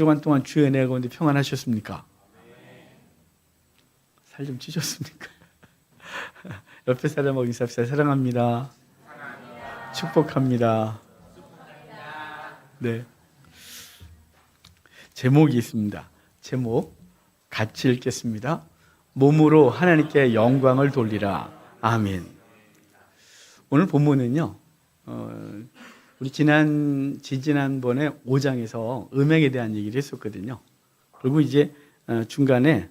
주간 동안 주의 은혜 가운데 평안하셨습니까? 살 좀 찌셨습니까? 옆에 사람하고 인사합시다. 사랑합니다. 축복합니다. 네. 제목이 있습니다. 제목 같이 읽겠습니다. 몸으로 하나님께 영광을 돌리라. 아멘. 오늘 본문은요, 우리 지난번에 5장에서 음행에 대한 얘기를 했었거든요. 그리고 이제 중간에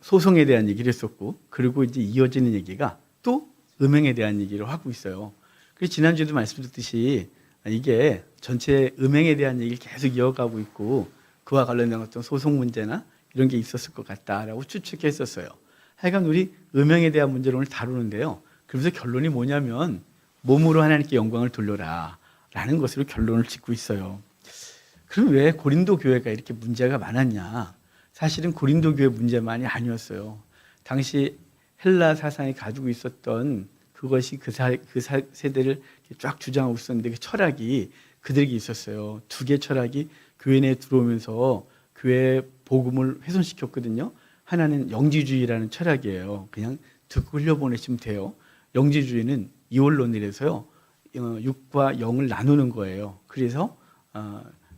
소송에 대한 얘기를 했었고, 그리고 이제 이어지는 얘기가 또 음행에 대한 얘기를 하고 있어요. 그래서 지난주에도 말씀드렸듯이 이게 전체 음행에 대한 얘기를 계속 이어가고 있고, 그와 관련된 어떤 소송 문제나 이런 게 있었을 것 같다라고 추측했었어요. 하여간 우리 음행에 대한 문제를 오늘 다루는데요. 그래서 결론이 뭐냐면 몸으로 하나님께 영광을 돌려라 라는 것으로 결론을 짓고 있어요. 그럼 왜 고린도 교회가 이렇게 문제가 많았냐? 사실은 고린도 교회 문제만이 아니었어요. 당시 헬라 사상이 가지고 있었던 그것이 그 세대를 쫙 주장하고 있었는데, 그 철학이 그들에게 있었어요. 두 개의 철학이 교회 내에 들어오면서 교회의 복음을 훼손시켰거든요. 하나는 영지주의라는 철학이에요. 그냥 듣고 흘려보내시면 돼요. 영지주의는 이원론이라서요, 육과 영을 나누는 거예요. 그래서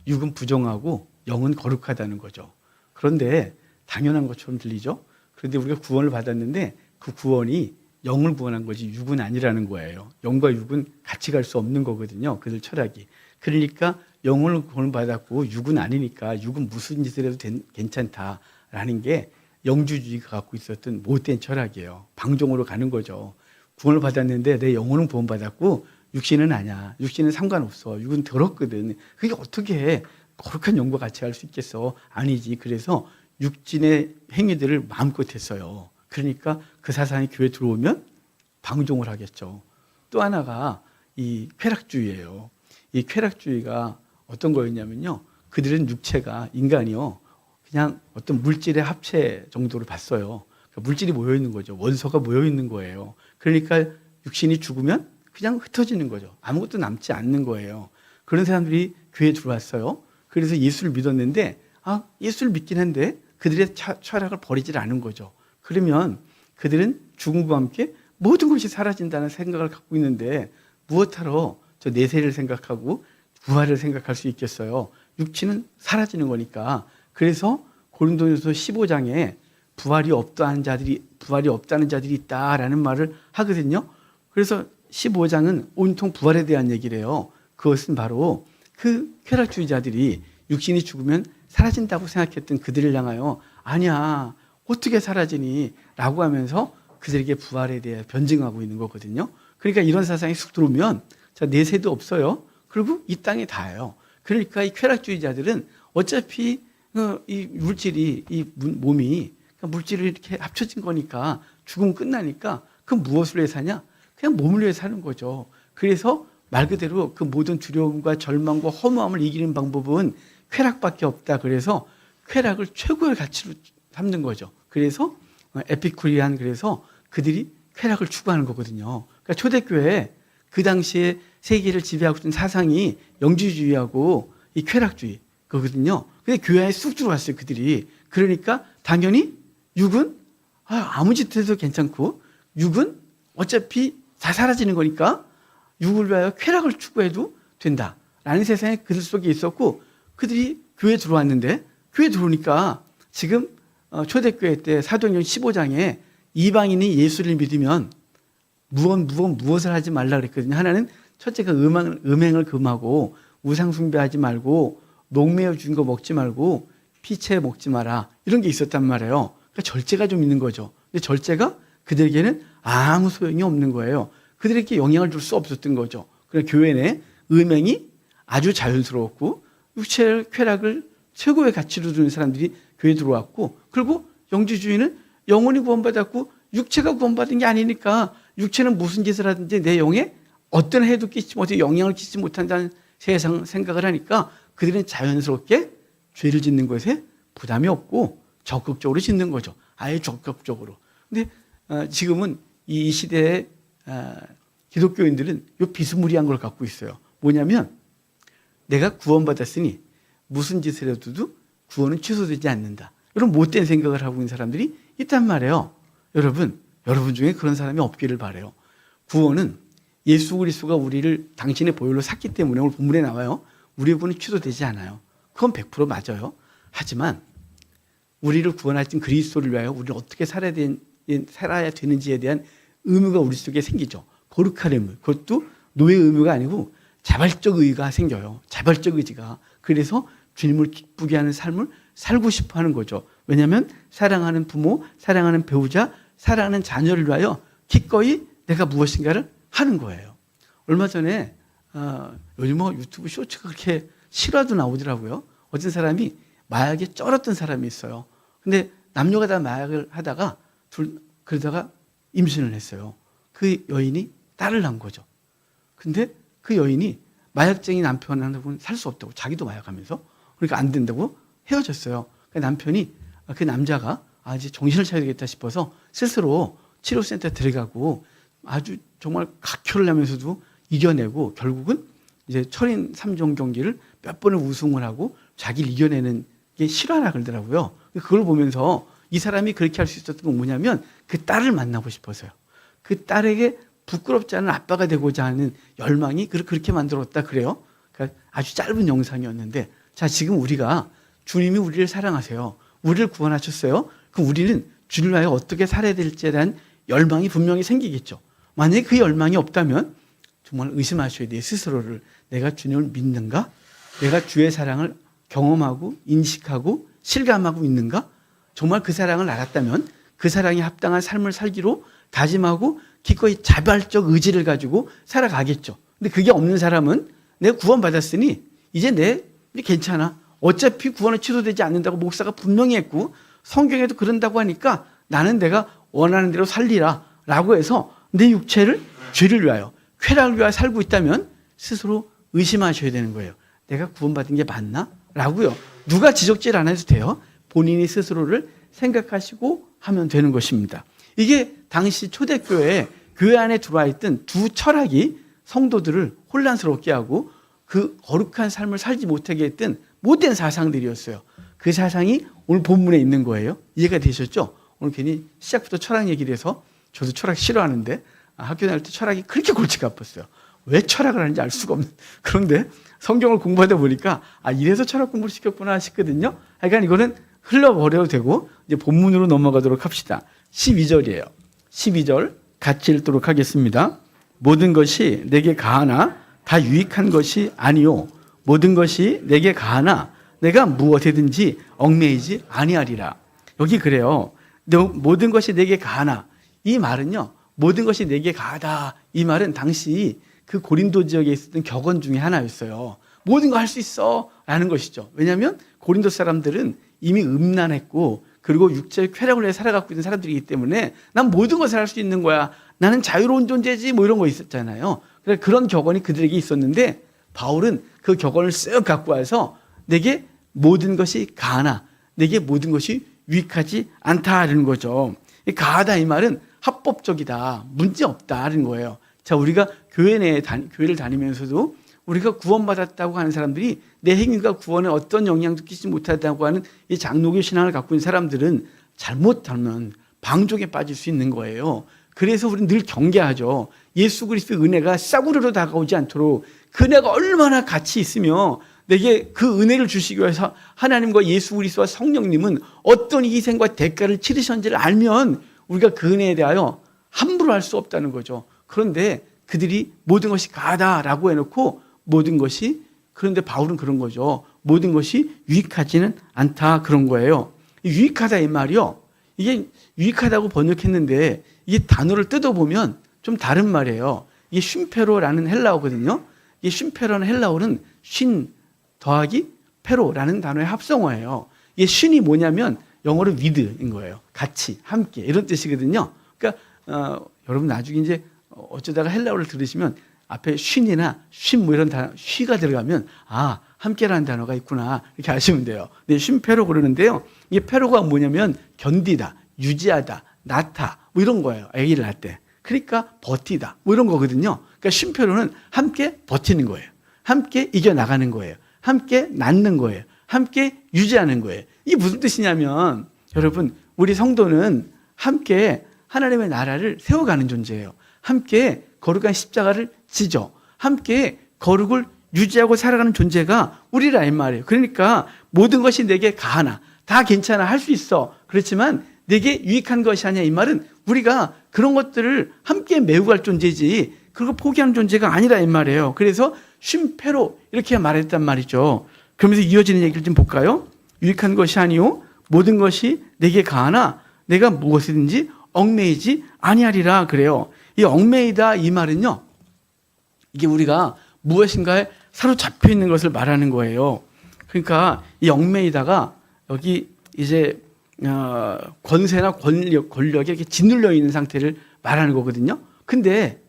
육은 부정하고 영은 거룩하다는 거죠. 그런데 당연한 것처럼 들리죠. 그런데 우리가 구원을 받았는데 그 구원이 영을 구원한 거지 육은 아니라는 거예요. 영과 육은 같이 갈 수 없는 거거든요. 그들 철학이. 그러니까 영을 구원받았고 육은 아니니까 육은 무슨 짓을 해도 괜찮다라는 게 영주주의가 갖고 있었던 못된 철학이에요. 방종으로 가는 거죠. 구원을 받았는데 내 영혼은 구원받았고 육신은 아니야. 육신은 상관없어. 육은 더럽거든. 그게 어떻게 거룩한 영과 같이 할 수 있겠어? 아니지. 그래서 육신의 행위들을 마음껏 했어요. 그러니까 그 사상이 교회에 들어오면 방종을 하겠죠. 또 하나가 이 쾌락주의예요. 이 쾌락주의가 어떤 거였냐면요, 그들은 육체가, 인간이요, 그냥 어떤 물질의 합체 정도로 봤어요. 그러니까 물질이 모여있는 거죠. 원소가 모여있는 거예요. 그러니까 육신이 죽으면 그냥 흩어지는 거죠. 아무것도 남지 않는 거예요. 그런 사람들이 교회에 들어왔어요. 그래서 예수를 믿었는데, 예수를 믿긴 한데 그들의 철학을 버리질 않은 거죠. 그러면 그들은 죽음과 함께 모든 것이 사라진다는 생각을 갖고 있는데, 무엇하러 저 내세를 생각하고 부활을 생각할 수 있겠어요? 육체는 사라지는 거니까. 그래서 고린도전서 15장에 부활이 없다는 자들이 있다라는 말을 하거든요. 그래서 15장은 온통 부활에 대한 얘기를 해요. 그것은 바로 그 쾌락주의자들이 육신이 죽으면 사라진다고 생각했던 그들을 향하여 아니야, 어떻게 사라지니? 라고 하면서 그들에게 부활에 대해 변증하고 있는 거거든요. 그러니까 이런 사상이 쑥 들어오면 내세도 없어요. 그리고 이 땅에 닿아요. 그러니까 이 쾌락주의자들은 어차피 이 물질이, 이 몸이 물질이 이렇게 합쳐진 거니까 죽으면 끝나니까 그 무엇을 위해 사냐? 그냥 몸을 위해 사는 거죠. 그래서 말 그대로 그 모든 두려움과 절망과 허무함을 이기는 방법은 쾌락밖에 없다. 그래서 쾌락을 최고의 가치로 삼는 거죠. 그래서 에피쿠리안, 그래서 그들이 쾌락을 추구하는 거거든요. 그러니까 초대교회 그 당시에 세계를 지배하고 있던 사상이 영지주의하고 이 쾌락주의 거거든요. 근데 교회에 쑥 들어왔어요, 그들이. 그러니까 당연히 육은 아무 짓 해도 괜찮고, 육은 어차피 다 사라지는 거니까 육을 위하여 쾌락을 추구해도 된다라는 세상에 그들 속에 있었고, 그들이 교회에 들어왔는데, 교회에 들어오니까 지금 초대교회 때 사도행전 15장에 이방인이 예수를 믿으면 무엇을 하지 말라 그랬거든요. 하나는 첫째가 음행을 금하고 우상 숭배하지 말고 녹매어 준 거 먹지 말고 피채 먹지 마라, 이런 게 있었단 말이에요. 그러니까 절제가 좀 있는 거죠. 근데 절제가 그들에게는 아무 소용이 없는 거예요. 그들에게 영향을 줄 수 없었던 거죠. 그러니까 교회 내 음행이 아주 자연스러웠고 육체의 쾌락을 최고의 가치로 두는 사람들이 교회에 들어왔고, 그리고 영지주의는 영혼이 구원받았고 육체가 구원받은 게 아니니까 육체는 무슨 짓을 하든지 내 영에 어떤 해도 끼치지 못해 영향을 끼치지 못한다는 세상 생각을 하니까 그들은 자연스럽게 죄를 짓는 것에 부담이 없고 적극적으로 짓는 거죠. 아예 적극적으로. 근데 지금은 이 시대에 기독교인들은 요 비스무리한 걸 갖고 있어요. 뭐냐면 내가 구원받았으니 무슨 짓을 해도 구원은 취소되지 않는다. 이런 못된 생각을 하고 있는 사람들이 있단 말이에요. 여러분 중에 그런 사람이 없기를 바라요. 구원은 예수 그리스도가 우리를 당신의 보혈로 샀기 때문에 오늘 본문에 나와요. 우리의 구원은 취소되지 않아요. 그건 100% 맞아요. 하지만 우리를 구원하신 그리스도를 위하여 우리를 어떻게 살아야 되는지에 대한 의무가 우리 속에 생기죠. 거룩한 의무. 그것도 노예 의무가 아니고 자발적 의의가 생겨요. 자발적 의지가. 그래서 주님을 기쁘게 하는 삶을 살고 싶어 하는 거죠. 왜냐하면 사랑하는 부모, 사랑하는 배우자, 사랑하는 자녀를 위하여 기꺼이 내가 무엇인가를 하는 거예요. 얼마 전에 요즘 뭐 유튜브 쇼츠가 그렇게 실화도 나오더라고요. 어떤 사람이 마약에 쩔었던 사람이 있어요. 근데 남녀가 다 마약을 하다가 그러다가 임신을 했어요. 그 여인이 딸을 낳은 거죠. 근데 그 여인이 마약쟁이 남편하고는 살 수 없다고, 자기도 마약하면서, 그러니까 안 된다고 헤어졌어요. 그러니까 남편이, 그 남자가 이제 정신을 차려야 되겠다 싶어서 스스로 치료센터 들어가고 아주 정말 각혈을 하면서도 이겨내고 결국은 이제 철인 3종 경기를 몇 번을 우승을 하고 자기를 이겨내는 게 실화라 그러더라고요. 그걸 보면서 이 사람이 그렇게 할 수 있었던 건 뭐냐면 그 딸을 만나고 싶어서요. 그 딸에게 부끄럽지 않은 아빠가 되고자 하는 열망이 그렇게 만들었다 그래요. 그러니까 아주 짧은 영상이었는데, 자, 지금 우리가 주님이 우리를 사랑하세요. 우리를 구원하셨어요. 그럼 우리는 주님을 위하여 어떻게 살아야 될지에 대한 열망이 분명히 생기겠죠. 만약에 그 열망이 없다면 정말 의심하셔야 돼요. 스스로를. 내가 주님을 믿는가? 내가 주의 사랑을 경험하고 인식하고 실감하고 있는가? 정말 그 사랑을 알았다면 그 사랑에 합당한 삶을 살기로 다짐하고 기꺼이 자발적 의지를 가지고 살아가겠죠. 근데 그게 없는 사람은 내가 구원받았으니 이제 괜찮아. 어차피 구원은 취소되지 않는다고 목사가 분명히 했고 성경에도 그런다고 하니까 나는 내가 원하는 대로 살리라 라고 해서 내 육체를 죄를 위하여, 쾌락을 위하여 살고 있다면 스스로 의심하셔야 되는 거예요. 내가 구원받은 게 맞나? 라고요. 누가 지적질 안 해도 돼요. 본인이 스스로를 생각하시고 하면 되는 것입니다. 이게 당시 초대교회에 교회 안에 들어와 있던 두 철학이 성도들을 혼란스럽게 하고 그 거룩한 삶을 살지 못하게 했던 못된 사상들이었어요. 그 사상이 오늘 본문에 있는 거예요. 이해가 되셨죠? 오늘 괜히 시작부터 철학 얘기를 해서 저도 철학 싫어하는데 학교 다닐 때 철학이 그렇게 골치가 아팠어요. 왜 철학을 하는지 알 수가 없는. 그런데 성경을 공부하다 보니까 이래서 철학 공부를 시켰구나 싶거든요. 하여간 이거는 흘러버려도 되고 이제 본문으로 넘어가도록 합시다. 12절이에요. 12절 같이 읽도록 하겠습니다. 모든 것이 내게 가하나 다 유익한 것이 아니요. 모든 것이 내게 가하나 내가 무엇이든지 얽매이지 아니하리라. 여기 그래요. 모든 것이 내게 가하나. 이 말은요. 모든 것이 내게 가하다. 이 말은 당시 그 고린도 지역에 있었던 격언 중에 하나였어요. 모든 거 할 수 있어 라는 것이죠. 왜냐하면 고린도 사람들은 이미 음란했고 그리고 육체의 쾌락을 위해 살아가고 있는 사람들이기 때문에 난 모든 것을 할 수 있는 거야. 나는 자유로운 존재지 뭐 이런 거 있었잖아요. 그런 격언이 그들에게 있었는데 바울은 그 격언을 쓱 갖고 와서 내게 모든 것이 가하나 내게 모든 것이 유익하지 않다라는 거죠. 가하다 이 말은 합법적이다. 문제없다라는 거예요. 자, 우리가 교회를 다니면서도 우리가 구원받았다고 하는 사람들이 내 행위가 구원에 어떤 영향도 끼치지 못하다고 하는 이 장로교 신앙을 갖고 있는 사람들은 잘못하면 방종에 빠질 수 있는 거예요. 그래서 우리는 늘 경계하죠. 예수 그리스도의 은혜가 싸구려로 다가오지 않도록 그 은혜가 얼마나 가치 있으며 내게 그 은혜를 주시기 위해서 하나님과 예수 그리스도와 성령님은 어떤 희생과 대가를 치르셨는지를 알면 우리가 그 은혜에 대하여 함부로 할 수 없다는 거죠. 그런데 그들이 모든 것이 가다라고 해놓고 모든 것이, 그런데 바울은 그런 거죠. 모든 것이 유익하지는 않다 그런 거예요. 유익하다 이 말이요. 이게 유익하다고 번역했는데 이게 단어를 뜯어보면 좀 다른 말이에요. 이게 쉼페로라는 헬라어거든요. 이게 쉼페로는 헬라어는 쉰 더하기 페로라는 단어의 합성어예요. 이게 쉰이 뭐냐면 영어로 with인 거예요. 같이, 함께 이런 뜻이거든요. 그러니까 여러분 나중에 이제 어쩌다가 헬라어를 들으시면 앞에 쉰이나 쉰 뭐 이런 단어, 쉬가 들어가면 함께라는 단어가 있구나 이렇게 아시면 돼요. 네, 쉼페로 그러는데요. 이게 페로가 뭐냐면 견디다, 유지하다, 낳다 뭐 이런 거예요. 아기를 낳을 때. 그러니까 버티다. 뭐 이런 거거든요. 그러니까 쉼표로는 함께 버티는 거예요. 함께 이겨나가는 거예요. 함께 낳는 거예요. 함께 유지하는 거예요. 이게 무슨 뜻이냐면 여러분 우리 성도는 함께 하나님의 나라를 세워가는 존재예요. 함께 거룩한 십자가를 지죠. 함께 거룩을 유지하고 살아가는 존재가 우리라 이 말이에요. 그러니까 모든 것이 내게 가하나 다 괜찮아 할 수 있어. 그렇지만 내게 유익한 것이 아니야 이 말은 우리가 그런 것들을 함께 메우갈 존재지 그걸 포기하는 존재가 아니라 이 말이에요. 그래서 쉼표로 이렇게 말했단 말이죠. 그러면서 이어지는 얘기를 좀 볼까요? 유익한 것이 아니요 모든 것이 내게 가하나 내가 무엇이든지 얽매이지 아니하리라 그래요. 이 얽매이다 이 말은요. 이게 우리가 무엇인가에 사로잡혀 있는 것을 말하는 거예요. 그러니까 이 얽매이다가 여기 이제 권세나 권력에 이렇게 짓눌려 있는 상태를 말하는 거거든요. 근데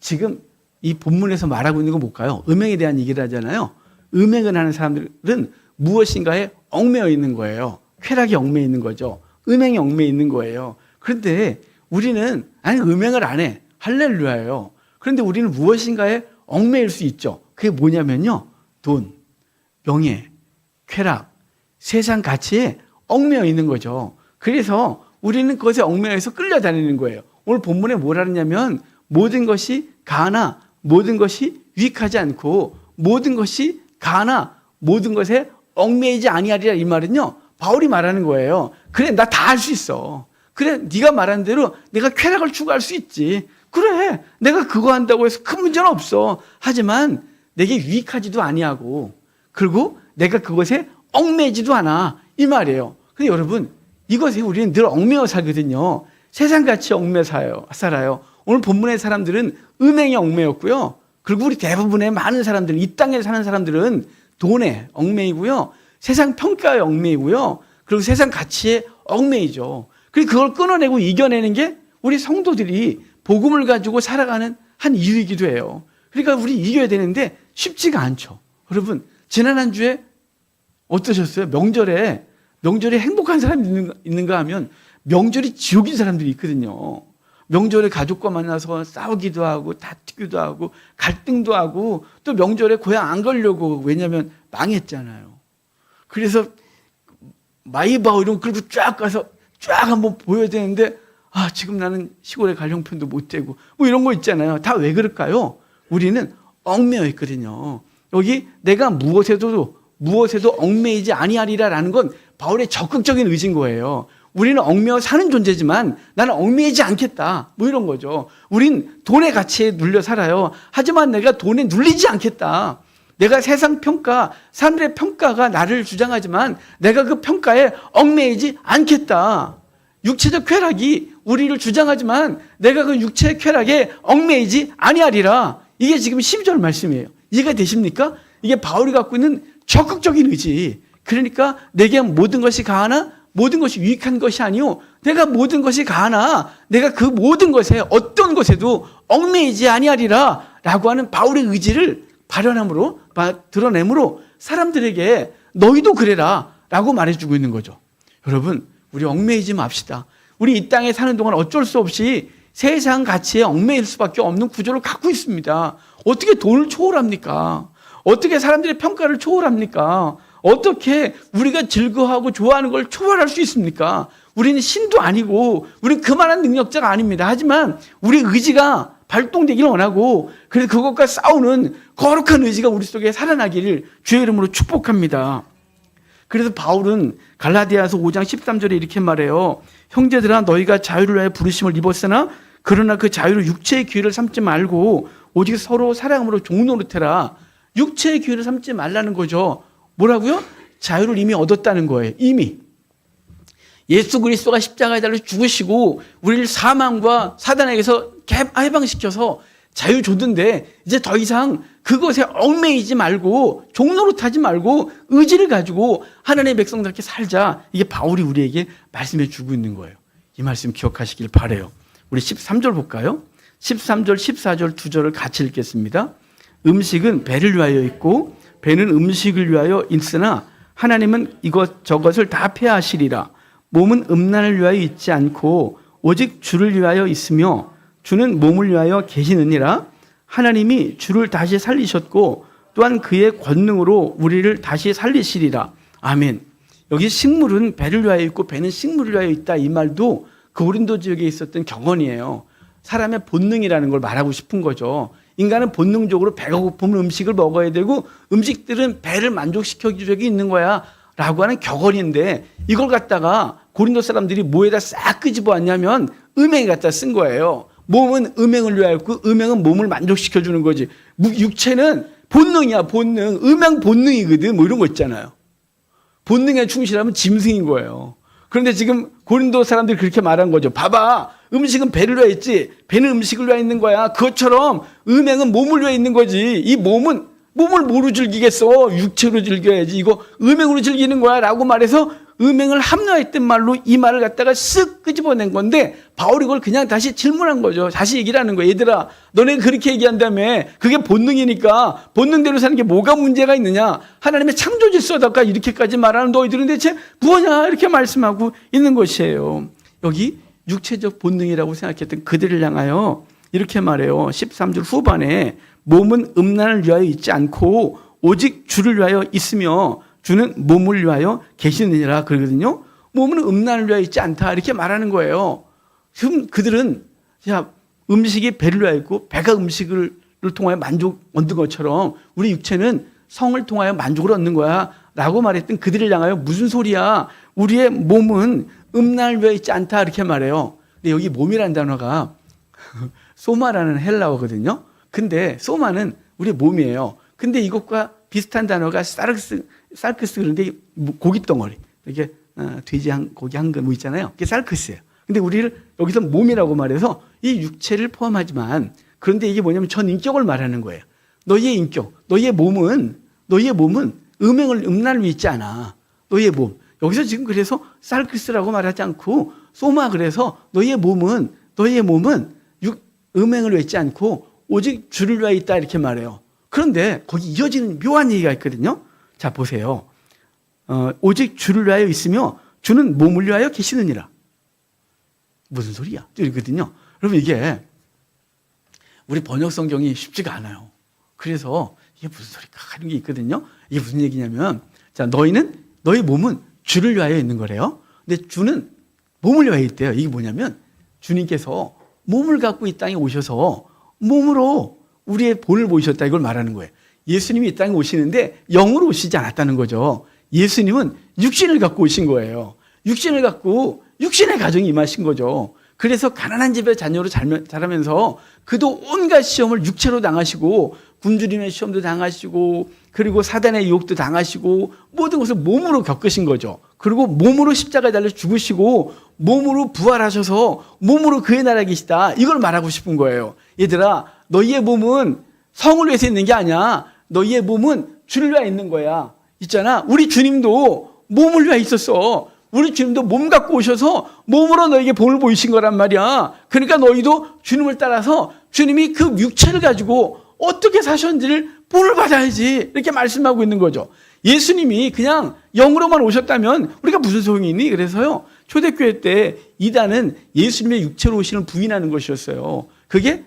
지금 이 본문에서 말하고 있는 건 뭘까요? 음행에 대한 얘기를 하잖아요. 음행을 하는 사람들은 무엇인가에 얽매여 있는 거예요. 쾌락에 얽매여 있는 거죠. 음행에 얽매여 있는 거예요. 그런데 우리는 아니 음행을 안 해. 할렐루야예요. 그런데 우리는 무엇인가에 얽매일 수 있죠. 그게 뭐냐면요. 돈, 명예, 쾌락, 세상 가치에 얽매여 있는 거죠. 그래서 우리는 그것에 얽매여서 끌려다니는 거예요. 오늘 본문에 뭐라 그러냐면 모든 것이 가하나 모든 것이 유익하지 않고 모든 것이 가하나 모든 것에 얽매이지 아니하리라 이 말은요. 바울이 말하는 거예요. 그래 나 다 할 수 있어. 그래 네가 말한 대로 내가 쾌락을 추구할 수 있지. 그래 내가 그거 한다고 해서 큰 문제는 없어. 하지만 내게 유익하지도 아니하고 그리고 내가 그것에 얽매이지도 않아 이 말이에요. 근데 여러분 이것에 우리는 늘 얽매여 살거든요. 세상같이 얽매여 살아요. 오늘 본문의 사람들은 음행에 얽매였고요. 그리고 우리 대부분의 많은 사람들은 이 땅에 사는 사람들은 돈에 얽매이고요. 세상 평가에 얽매이고요. 그리고 세상 가치에 얽매이죠. 그리고 그걸 끊어내고 이겨내는 게 우리 성도들이 복음을 가지고 살아가는 한 이유이기도 해요. 그러니까 우리 이겨야 되는데 쉽지가 않죠. 여러분 지난 한 주에 어떠셨어요? 명절에 행복한 사람이 있는가 하면 명절이 지옥인 사람들이 있거든요. 명절에 가족과 만나서 싸우기도 하고 다투기도 하고 갈등도 하고 또 명절에 고향 안 가려고 왜냐하면 망했잖아요. 그래서 마이바우 이런 거 끌고 쫙 가서 쫙 한번 보여야 되는데 지금 나는 시골에 갈 형편도 못 되고 뭐 이런 거 있잖아요. 다 왜 그럴까요? 우리는 얽매여 있거든요. 여기 내가 무엇에도 얽매이지 아니하리라라는 건 바울의 적극적인 의지인 거예요. 우리는 얽매여 사는 존재지만 나는 얽매이지 않겠다. 뭐 이런 거죠. 우린 돈의 가치에 눌려 살아요. 하지만 내가 돈에 눌리지 않겠다. 내가 세상 평가, 사람들의 평가가 나를 주장하지만 내가 그 평가에 얽매이지 않겠다. 육체적 쾌락이 우리를 주장하지만 내가 그 육체의 쾌락에 얽매이지 아니하리라. 이게 지금 12절 말씀이에요. 이해가 되십니까? 이게 바울이 갖고 있는 적극적인 의지. 그러니까 내게 모든 것이 가하나 모든 것이 유익한 것이 아니요 내가 모든 것이 가하나 내가 그 모든 것에 어떤 것에도 얽매이지 아니하리라 라고 하는 바울의 의지를 발현함으로 드러내므로 사람들에게 너희도 그래라 라고 말해주고 있는 거죠. 여러분 우리 얽매이지 맙시다. 우리 이 땅에 사는 동안 어쩔 수 없이 세상 가치에 얽매일 수밖에 없는 구조를 갖고 있습니다. 어떻게 돈을 초월합니까? 어떻게 사람들의 평가를 초월합니까? 어떻게 우리가 즐거워하고 좋아하는 걸 초월할 수 있습니까? 우리는 신도 아니고 우리는 그만한 능력자가 아닙니다. 하지만 우리 의지가 발동되기를 원하고 그래서 그것과 싸우는 거룩한 의지가 우리 속에 살아나기를 주의 이름으로 축복합니다. 그래서 바울은 갈라디아서 5장 13절에 이렇게 말해요. 형제들아 너희가 자유를 위하여 부르심을 입었으나 그러나 그 자유를 육체의 기회를 삼지 말고 오직 서로 사랑으로 종노릇해라. 육체의 기회를 삼지 말라는 거죠. 뭐라고요? 자유를 이미 얻었다는 거예요. 이미. 예수 그리스도가 십자가에 달려 죽으시고 우리를 사망과 사단에게서 해방시켜서 자유 줬는데 이제 더 이상 그것에 얽매이지 말고 종노릇하지 말고 의지를 가지고 하나님의 백성답게 살자. 이게 바울이 우리에게 말씀해 주고 있는 거예요. 이 말씀 기억하시길 바라요. 우리 13절 볼까요? 13절, 14절 두 절을 같이 읽겠습니다. 음식은 배를 위하여 있고 배는 음식을 위하여 있으나 하나님은 저것을 다 폐하시리라. 몸은 음란을 위하여 있지 않고 오직 주를 위하여 있으며 주는 몸을 위하여 계시느니라. 하나님이 주를 다시 살리셨고 또한 그의 권능으로 우리를 다시 살리시리라. 아멘. 여기 식물은 배를 위하여 있고 배는 식물을 위하여 있다, 이 말도 그 고린도 지역에 있었던 격언이에요. 사람의 본능이라는 걸 말하고 싶은 거죠. 인간은 본능적으로 배가 고프면 음식을 먹어야 되고 음식들은 배를 만족시켜주기 위해 있는 거야 라고 하는 격언인데, 이걸 갖다가 고린도 사람들이 뭐에다 싹 끄집어 왔냐면 음행에 갖다 쓴 거예요. 몸은 음행을 위하여 있고 음행은 몸을 만족시켜주는 거지. 육체는 본능이야, 본능. 음행 본능이거든. 뭐 이런 거 있잖아요. 본능에 충실하면 짐승인 거예요. 그런데 지금 고린도 사람들이 그렇게 말한 거죠. 봐봐, 음식은 배를 위해 있지 배는 음식을 위해 있는 거야. 그것처럼 음행은 몸을 위해 있는 거지. 이 몸은 몸을 뭐로 즐기겠어? 육체로 즐겨야지. 이거 음행으로 즐기는 거야 라고 말해서 음행을 합리화했던 말로 이 말을 갖다가 쓱 끄집어낸 건데, 바울이 이걸 그냥 다시 질문한 거죠. 다시 얘기를 하는 거예요. 얘들아, 너네 그렇게 얘기한다며. 그게 본능이니까 본능대로 사는 게 뭐가 문제가 있느냐. 하나님의 창조 질서다가 이렇게까지 말하는 너희들은 대체 뭐냐, 이렇게 말씀하고 있는 것이에요. 여기 육체적 본능이라고 생각했던 그들을 향하여 이렇게 말해요. 13절 후반에 몸은 음란을 위하여 있지 않고 오직 주를 위하여 있으며 주는 몸을 위하여 계시느니라 그러거든요. 몸은 음란을 위하여 있지 않다, 이렇게 말하는 거예요. 지금 그들은 음식이 배를 위하여 있고 배가 음식을 통하여 만족 얻는 것처럼 우리 육체는 성을 통하여 만족을 얻는 거야 라고 말했던 그들을 향하여 무슨 소리야, 우리의 몸은 음란을 위하여 있지 않다, 이렇게 말해요. 근데 여기 몸이라는 단어가 소마라는 헬라어거든요. 근데 소마는 우리 몸이에요. 근데 이것과 비슷한 단어가 살크스, 그런데 고기 덩어리, 이게 돼지 고기 한 근 뭐 있잖아요. 그게 살크스예요. 근데 우리를 여기서 몸이라고 말해서 이 육체를 포함하지만, 그런데 이게 뭐냐면 전 인격을 말하는 거예요. 너희의 인격, 너희의 몸은 음란을 믿지 않아. 너희의 몸. 여기서 지금 그래서 살크스라고 말하지 않고 소마, 그래서 너희의 몸은 음행을 믿지 않고 오직 주를 위하여 있다, 이렇게 말해요. 그런데 거기 이어지는 묘한 얘기가 있거든요. 자, 보세요. 오직 주를 위하여 있으며 주는 몸을 위하여 계시느니라. 무슨 소리야? 이러거든요. 여러분, 이게 우리 번역 성경이 쉽지가 않아요. 그래서 이게 무슨 소리까 하는 게 있거든요. 이게 무슨 얘기냐면, 자, 너희 몸은 주를 위하여 있는 거래요. 근데 주는 몸을 위하여 있대요. 이게 뭐냐면 주님께서 몸을 갖고 이 땅에 오셔서 몸으로 우리의 본을 보이셨다, 이걸 말하는 거예요. 예수님이 이 땅에 오시는데 영으로 오시지 않았다는 거죠. 예수님은 육신을 갖고 오신 거예요. 육신을 갖고 육신의 가정에 임하신 거죠. 그래서 가난한 집의 자녀로 자라면서 그도 온갖 시험을 육체로 당하시고 굶주림의 시험도 당하시고 그리고 사단의 유혹도 당하시고 모든 것을 몸으로 겪으신 거죠. 그리고 몸으로 십자가에 달려 죽으시고 몸으로 부활하셔서 몸으로 그의 나라에 계시다, 이걸 말하고 싶은 거예요. 얘들아, 너희의 몸은 성을 위해서 있는 게 아니야. 너희의 몸은 주를 위하여 있는 거야. 있잖아, 우리 주님도 몸을 위하여 있었어. 우리 주님도 몸 갖고 오셔서 몸으로 너에게 본을 보이신 거란 말이야. 그러니까 너희도 주님을 따라서 주님이 그 육체를 가지고 어떻게 사셨는지를 본을 받아야지, 이렇게 말씀하고 있는 거죠. 예수님이 그냥 영으로만 오셨다면 우리가 무슨 소용이 있니? 그래서요, 초대교회 때 이단은 예수님의 육체로 오시는 부인하는 것이었어요. 그게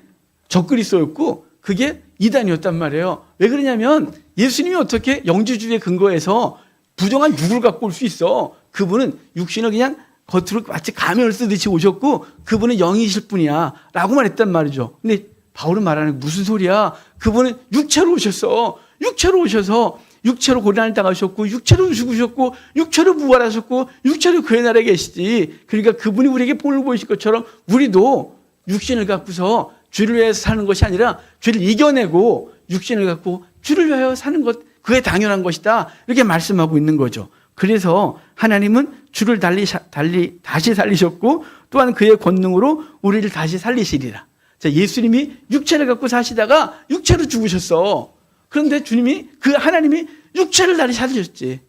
적그리스도였고 그게 이단이었단 말이에요. 왜 그러냐면 예수님이 어떻게 영지주의에 근거해서 부정한 육을 갖고 올 수 있어? 그분은 육신을 그냥 겉으로 마치 가면을 쓰듯이 오셨고 그분은 영이실 뿐이야 라고 말했단 말이죠. 근데 바울은 말하는 무슨 소리야? 그분은 육체로 오셨어. 육체로 오셔서 육체로 고난을 당하셨고 육체로 죽으셨고 육체로 부활하셨고 육체로 그의 나라에 계시지. 그러니까 그분이 우리에게 본을 보이실 것처럼 우리도 육신을 갖고서 주를 위해서 사는 것이 아니라 죄를 이겨내고 육신을 갖고 주를 위하여 사는 것, 그게 당연한 것이다, 이렇게 말씀하고 있는 거죠. 그래서 하나님은 주를 다시 살리셨고 또한 그의 권능으로 우리를 다시 살리시리라. 자, 예수님이 육체를 갖고 사시다가 육체로 죽으셨어. 그런데 주님이, 하나님이 육체를 다시 살리셨지.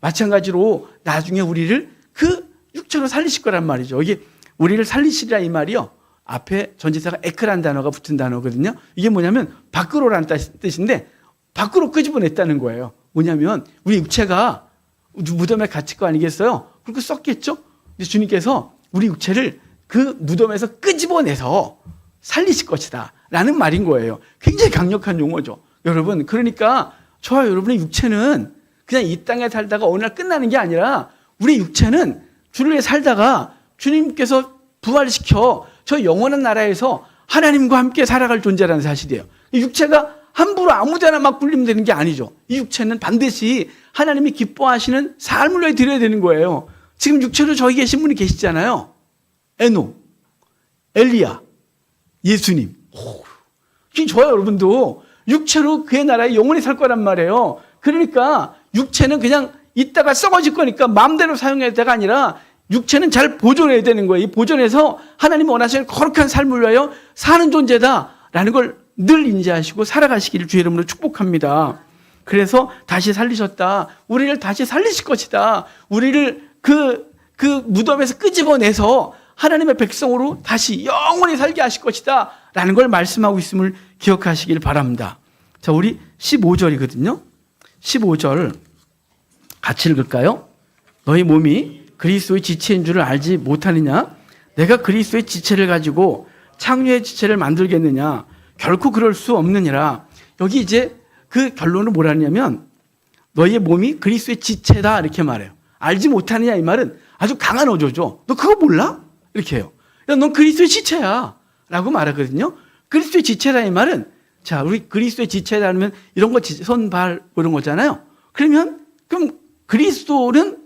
마찬가지로 나중에 우리를 그 육체로 살리실 거란 말이죠. 이게 우리를 살리시리라, 이 말이요, 앞에 전치사가 에크란 단어가 붙은 단어거든요. 이게 뭐냐면 밖으로라는 뜻인데 밖으로 끄집어냈다는 거예요. 뭐냐면 우리 육체가 무덤에 갇힐 거 아니겠어요? 그렇게 썼겠죠? 근데 주님께서 우리 육체를 그 무덤에서 끄집어내서 살리실 것이다 라는 말인 거예요. 굉장히 강력한 용어죠. 여러분, 그러니까 저와 여러분의 육체는 그냥 이 땅에 살다가 어느 날 끝나는 게 아니라 우리 육체는 주를 위해 살다가 주님께서 부활시켜 저 영원한 나라에서 하나님과 함께 살아갈 존재라는 사실이에요. 이 육체가 함부로 아무데나 막 굴리면 되는 게 아니죠. 이 육체는 반드시 하나님이 기뻐하시는 삶을 위해 드려야 되는 거예요. 지금 육체로 저기 계신 분이 계시잖아요. 에녹, 엘리야, 예수님. 저와 여러분도 육체로 그의 나라에 영원히 살 거란 말이에요. 그러니까 육체는 그냥 있다가 썩어질 거니까 마음대로 사용해야 되가 아니라 육체는 잘 보존해야 되는 거예요. 이 보존해서 하나님이 원하시는 거룩한 삶을 위하여 사는 존재다라는 걸 늘 인지하시고 살아가시기를 주의 이름으로 축복합니다. 그래서 다시 살리셨다. 우리를 다시 살리실 것이다. 우리를 그 무덤에서 끄집어내서 하나님의 백성으로 다시 영원히 살게 하실 것이다 라는 걸 말씀하고 있음을 기억하시길 바랍니다. 자, 우리 15절이거든요. 15절 같이 읽을까요? 너희 몸이 그리스도의 지체인 줄을 알지 못하느냐? 내가 그리스도의 지체를 가지고 창녀의 지체를 만들겠느냐? 결코 그럴 수 없느니라. 여기 이제 그 결론은 뭐라냐면 너희의 몸이 그리스도의 지체다 이렇게 말해요. 알지 못하느냐 이 말은 아주 강한 어조죠. 너 그거 몰라? 이렇게 해요. 야, 넌 그리스도의 지체야 라고 말하거든요. 그리스도의 지체다 이 말은 자, 우리 그리스도의 지체다 하면 이런 거 손, 발 이런 거잖아요. 그럼 그리스도는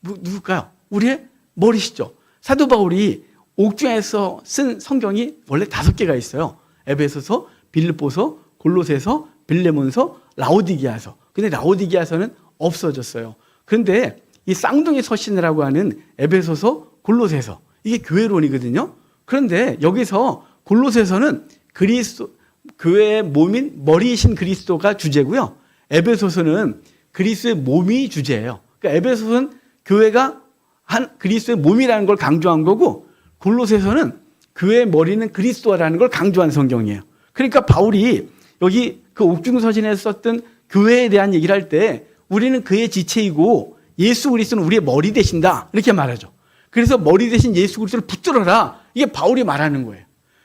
누굴까요? 우리의 머리시죠. 사도 바울이 옥중에서 쓴 성경이 원래 5개가 있어요. 에베소서, 빌립보서, 골로새서, 빌레몬서, 라오디게아서. 근데 라오디게아서는 없어졌어요. 그런데 이 쌍둥이 서신이라고 하는 에베소서, 골로새서 이게 교회론이거든요. 그런데 여기서 골로새서는 그리스도 교회의 몸인 머리이신 그리스도가 주제고요. 에베소서는 그리스도의 몸이 주제예요. 그러니까 에베소서는 교회가 한 그리스도의 몸이라는 걸 강조한 거고 골로새서는 교회의 머리는 그리스도라는 걸 강조한 성경이에요. 그러니까 바울이 여기 그 옥중서신에 썼던 교회에 대한 얘기를 할 때 우리는 그의 지체이고 예수 그리스도는 우리의 머리 되신다 이렇게 말하죠. 그래서 머리 대신 예수 그리스도를 붙들어라 이게 바울이 말하는 거예요.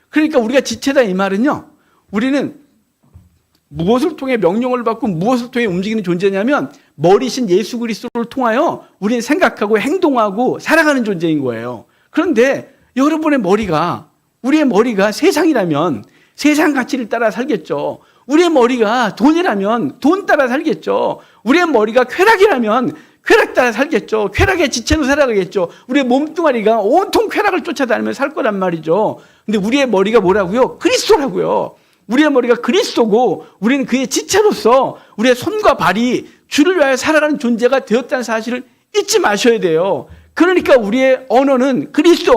그러니까 우리가 지체다 이 말은요. 우리는 무엇을 통해 명령을 받고 무엇을 통해 움직이는 존재냐면 머리신 예수 그리스도를 통하여 우리는 생각하고 행동하고 살아가는 존재인 거예요. 그런데 여러분의 머리가 우리의 머리가 세상이라면 세상 가치를 따라 살겠죠. 우리의 머리가 돈이라면 돈 따라 살겠죠. 우리의 머리가 쾌락이라면 쾌락 따라 살겠죠. 쾌락의 지체로 살아가겠죠. 우리의 몸뚱아리가 온통 쾌락을 쫓아다니며 살 거란 말이죠. 근데 우리의 머리가 뭐라고요? 그리스도라고요. 우리의 머리가 그리스도고 우리는 그의 지체로서 우리의 손과 발이 주를 위하여 살아가는 존재가 되었다는 사실을 잊지 마셔야 돼요. 그러니까 우리의 언어는 그리스도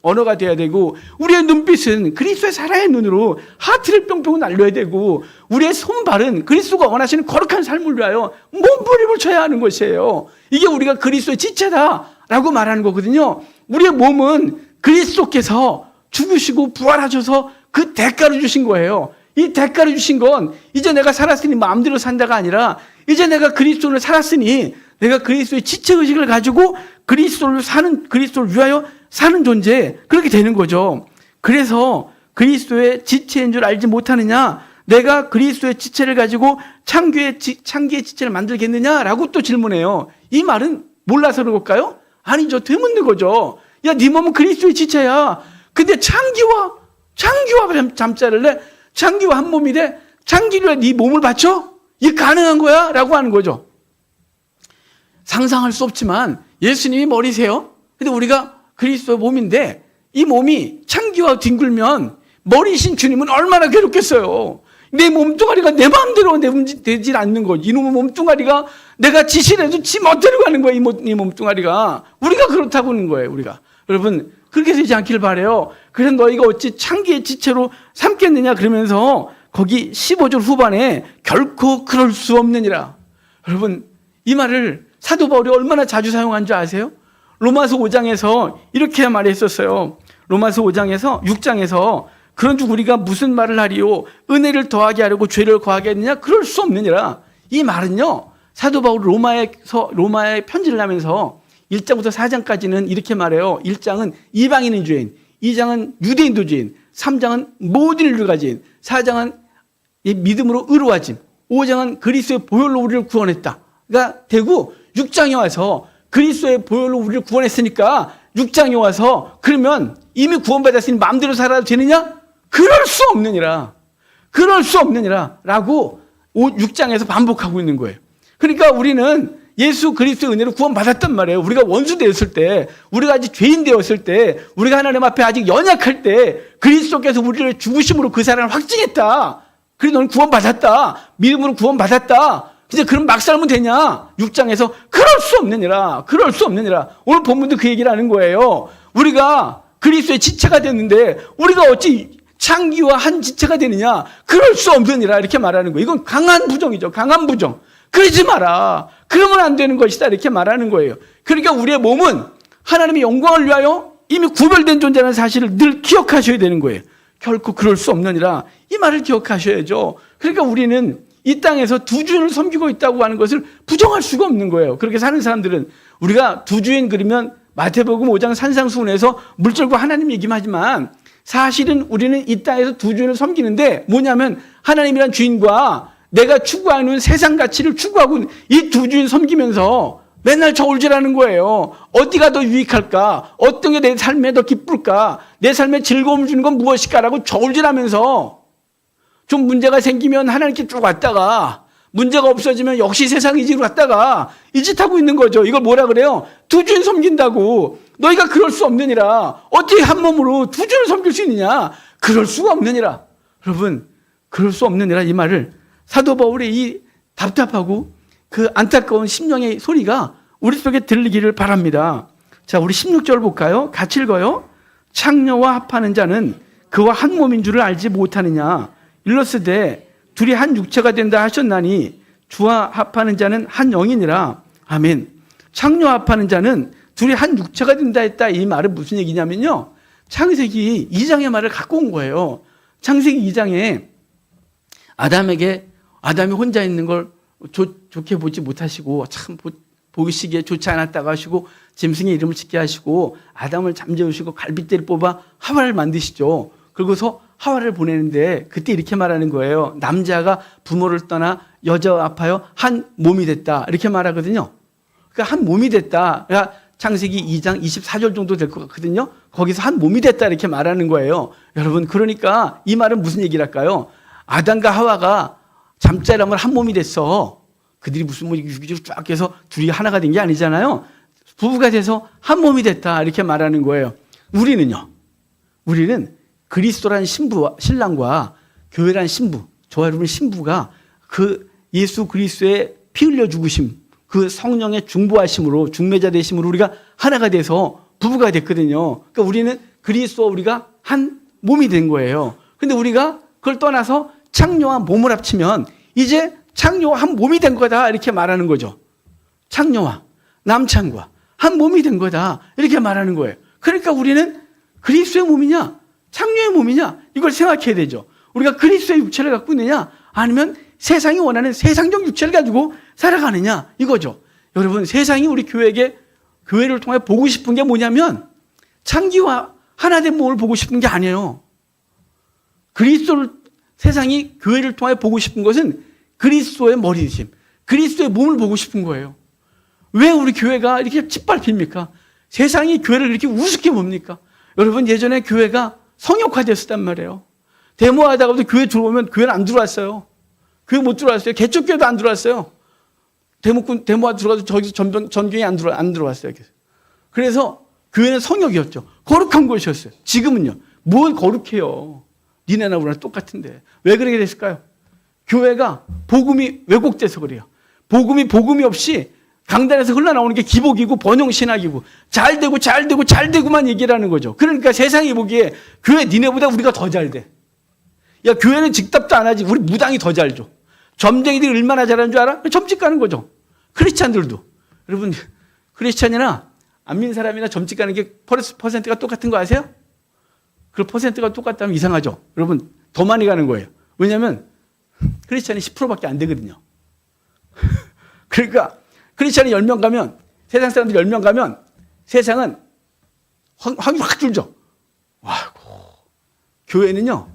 언어가 돼야 되고 우리의 눈빛은 그리스도의 사랑의 눈으로 하트를 뿅뿅 날려야 되고 우리의 손발은 그리스도가 원하시는 거룩한 삶을 위하여 몸부림을 쳐야 하는 것이에요. 이게 우리가 그리스도의 지체다라고 말하는 거거든요. 우리의 몸은 그리스도께서 죽으시고 부활하셔서 그 대가를 주신 거예요. 이 대가를 주신 건 이제 내가 살았으니 마음대로 산다가 아니라 이제 내가 그리스도를 살았으니 내가 그리스도의 지체의식을 가지고 그리스도를 위하여 사는 존재 그렇게 되는 거죠. 그래서 그리스도의 지체인 줄 알지 못하느냐? 내가 그리스도의 지체를 가지고 창기의 지체를 만들겠느냐라고 또 질문해요. 이 말은 몰라서 그런 걸까요? 아니죠. 되묻는 거죠. 야, 네 몸은 그리스도의 지체야. 근데 창기와 잠자를 내 창기와 한 몸이 돼 창기를 왜 네 몸을 바쳐? 이게 가능한 거야? 라고 하는 거죠. 상상할 수 없지만 예수님이 머리세요. 근데 우리가 그리스도의 몸인데 이 몸이 창기와 뒹굴면 머리신 주님은 얼마나 괴롭겠어요. 내 몸뚱아리가 내 마음대로 되질 않는 거지. 이놈의 몸뚱아리가 내가 지시를 해도 지 멋대로 가는 거야. 이 몸뚱아리가. 우리가 그렇다고 하는 거예요. 우리가. 여러분 그렇게 되지 않기를 바라요. 그래서 너희가 어찌 창기의 지체로 삼겠느냐 그러면서 거기 15절 후반에 결코 그럴 수 없느니라. 여러분 이 말을 사도 바울이 얼마나 자주 사용한 줄 아세요? 로마서 5장에서 이렇게 말했었어요. 로마서 5장에서 6장에서 그런즉 우리가 무슨 말을 하리요? 은혜를 더하게 하려고 죄를 거하게 했느냐? 그럴 수 없느니라. 이 말은요. 사도 바울 로마에 편지를 하면서 1장부터 4장까지는 이렇게 말해요. 1장은 이방인의 죄인, 2장은 유대인도 죄인, 3장은 모든 인류를 가진, 4장은 이 믿음으로 의로워짐, 5장은 그리스도의 보혈로 우리를 구원했다가 되고 6장에 와서 그리스도의 보혈로 우리를 구원했으니까 6장에 와서 그러면 이미 구원받았으니 마음대로 살아도 되느냐? 그럴 수 없느니라. 그럴 수 없느니라 라고 6장에서 반복하고 있는 거예요. 그러니까 우리는 예수 그리스도의 은혜로 구원받았단 말이에요. 우리가 원수 되었을 때, 우리가 아직 죄인 되었을 때, 우리가 하나님 앞에 아직 연약할 때 그리스도께서 우리를 죽으심으로 그 사랑을 확증했다. 그래서 너는 구원받았다. 믿음으로 구원받았다. 이제 그럼 막 살면 되냐? 6장에서 그럴 수 없느니라. 그럴 수 없느니라. 오늘 본문도 그 얘기를 하는 거예요. 우리가 그리스도의 지체가 됐는데 우리가 어찌 창기와 한 지체가 되느냐? 그럴 수 없느니라 이렇게 말하는 거예요. 이건 강한 부정이죠. 강한 부정. 그러지 마라. 그러면 안 되는 것이다 이렇게 말하는 거예요. 그러니까 우리의 몸은 하나님의 영광을 위하여 이미 구별된 존재라는 사실을 늘 기억하셔야 되는 거예요. 결코 그럴 수 없느니라 이 말을 기억하셔야죠. 그러니까 우리는 이 땅에서 두 주인을 섬기고 있다고 하는 것을 부정할 수가 없는 거예요. 그렇게 사는 사람들은 우리가 두 주인 그러면 마태복음 5장 산상수훈에서 물질과 하나님 얘기만 하지만 사실은 우리는 이 땅에서 두 주인을 섬기는데 뭐냐면 하나님이란 주인과 내가 추구하는 세상 가치를 추구하고 이 두 주인 섬기면서 맨날 저울질하는 거예요. 어디가 더 유익할까? 어떤 게 내 삶에 더 기쁠까? 내 삶에 즐거움을 주는 건 무엇일까라고 저울질하면서 좀 문제가 생기면 하나님께 쭉 왔다가 문제가 없어지면 역시 세상 이지로 갔다가 이 짓 하고 있는 거죠. 이걸 뭐라 그래요? 두 주인 섬긴다고. 너희가 그럴 수 없느니라. 어떻게 한 몸으로 두 주인을 섬길 수 있느냐? 그럴 수가 없느니라. 여러분, 그럴 수 없느니라 이 말을 사도 바울의 이 답답하고 그 안타까운 심령의 소리가 우리 속에 들리기를 바랍니다. 자, 우리 16절 볼까요? 같이 읽어요. 창녀와 합하는 자는 그와 한 몸인 줄을 알지 못하느냐? 일러스되 둘이 한 육체가 된다 하셨나니 주와 합하는 자는 한 영이니라. 아멘. 창녀와 합하는 자는 둘이 한 육체가 된다 했다. 이 말은 무슨 얘기냐면요. 창세기 2장의 말을 갖고 온 거예요. 창세기 2장에 아담이 혼자 있는 걸 좋게 보지 못하시고 참 보시기에 좋지 않았다고 하시고 짐승의 이름을 짓게 하시고 아담을 잠재우시고 갈빗대를 뽑아 하와를 만드시죠. 그러고서 하와를 보내는데 그때 이렇게 말하는 거예요. 남자가 부모를 떠나 여자와 합하여 한 몸이 됐다. 이렇게 말하거든요. 그러니까 한 몸이 됐다. 그러니까 창세기 2장 24절 정도 될 것 같거든요. 거기서 한 몸이 됐다 이렇게 말하는 거예요. 여러분 그러니까 이 말은 무슨 얘기랄까요? 아담과 하와가 잠자람을 한 몸이 됐어. 그들이 무슨 뭐 유기적으로 쫙 해서 둘이 하나가 된 게 아니잖아요. 부부가 돼서 한 몸이 됐다 이렇게 말하는 거예요. 우리는요. 우리는 그리스도라는 신랑과 교회라는 신부, 저와 여러분의 신부가 그 예수 그리스도의 피 흘려 죽으심, 그 성령의 중보하심으로 중매자 되심으로 우리가 하나가 돼서 부부가 됐거든요. 그러니까 우리는 그리스도와 우리가 한 몸이 된 거예요. 근데 우리가 그걸 떠나서 창녀와 몸을 합치면 이제 창녀와 한 몸이 된 거다 이렇게 말하는 거죠. 창녀와 남창과 한 몸이 된 거다 이렇게 말하는 거예요. 그러니까 우리는 그리스도의 몸이냐 창녀의 몸이냐 이걸 생각해야 되죠. 우리가 그리스도의 육체를 갖고 있느냐 아니면 세상이 원하는 세상적 육체를 가지고 살아가느냐 이거죠. 여러분 세상이 우리 교회를 통해 보고 싶은 게 뭐냐면 창기와 하나된 몸을 보고 싶은 게 아니에요. 그리스도를 세상이 교회를 통해 보고 싶은 것은 그리스도의 머리이심, 그리스도의 몸을 보고 싶은 거예요. 왜 우리 교회가 이렇게 짓밟힙니까? 세상이 교회를 이렇게 우습게 봅니까? 여러분 예전에 교회가 성역화됐었단 말이에요. 데모하다가도 교회 들어오면 교회는 안 들어왔어요. 교회 못 들어왔어요. 개척교회도 안 들어왔어요. 데모가 들어가도 저기서 전교회 안 들어왔어요. 그래서 교회는 성역이었죠. 거룩한 곳이었어요. 지금은요. 뭘 거룩해요. 니네나 우리나 똑같은데. 왜 그러게 됐을까요? 교회가 복음이 왜곡돼서 그래요. 복음이 없이 강단에서 흘러나오는 게 기복이고 번영신학이고 잘 되고만 얘기를 하는 거죠. 그러니까 세상이 보기에 교회 니네보다 우리가 더 잘 돼. 야 교회는 직답도 안 하지. 우리 무당이 더 잘 줘. 점쟁이들이 얼마나 잘하는 줄 알아? 점집 가는 거죠. 크리스찬들도. 여러분 크리스찬이나 안 믿는 사람이나 점집 가는 게 퍼센트가 똑같은 거 아세요? 그 퍼센트가 똑같다면 이상하죠. 여러분 더 많이 가는 거예요. 왜냐하면 크리스찬이 10%밖에 안 되거든요. 그러니까 크리스찬이 10명 가면 세상 사람들이 10명 가면 세상은 확 줄죠. 와, 교회는요,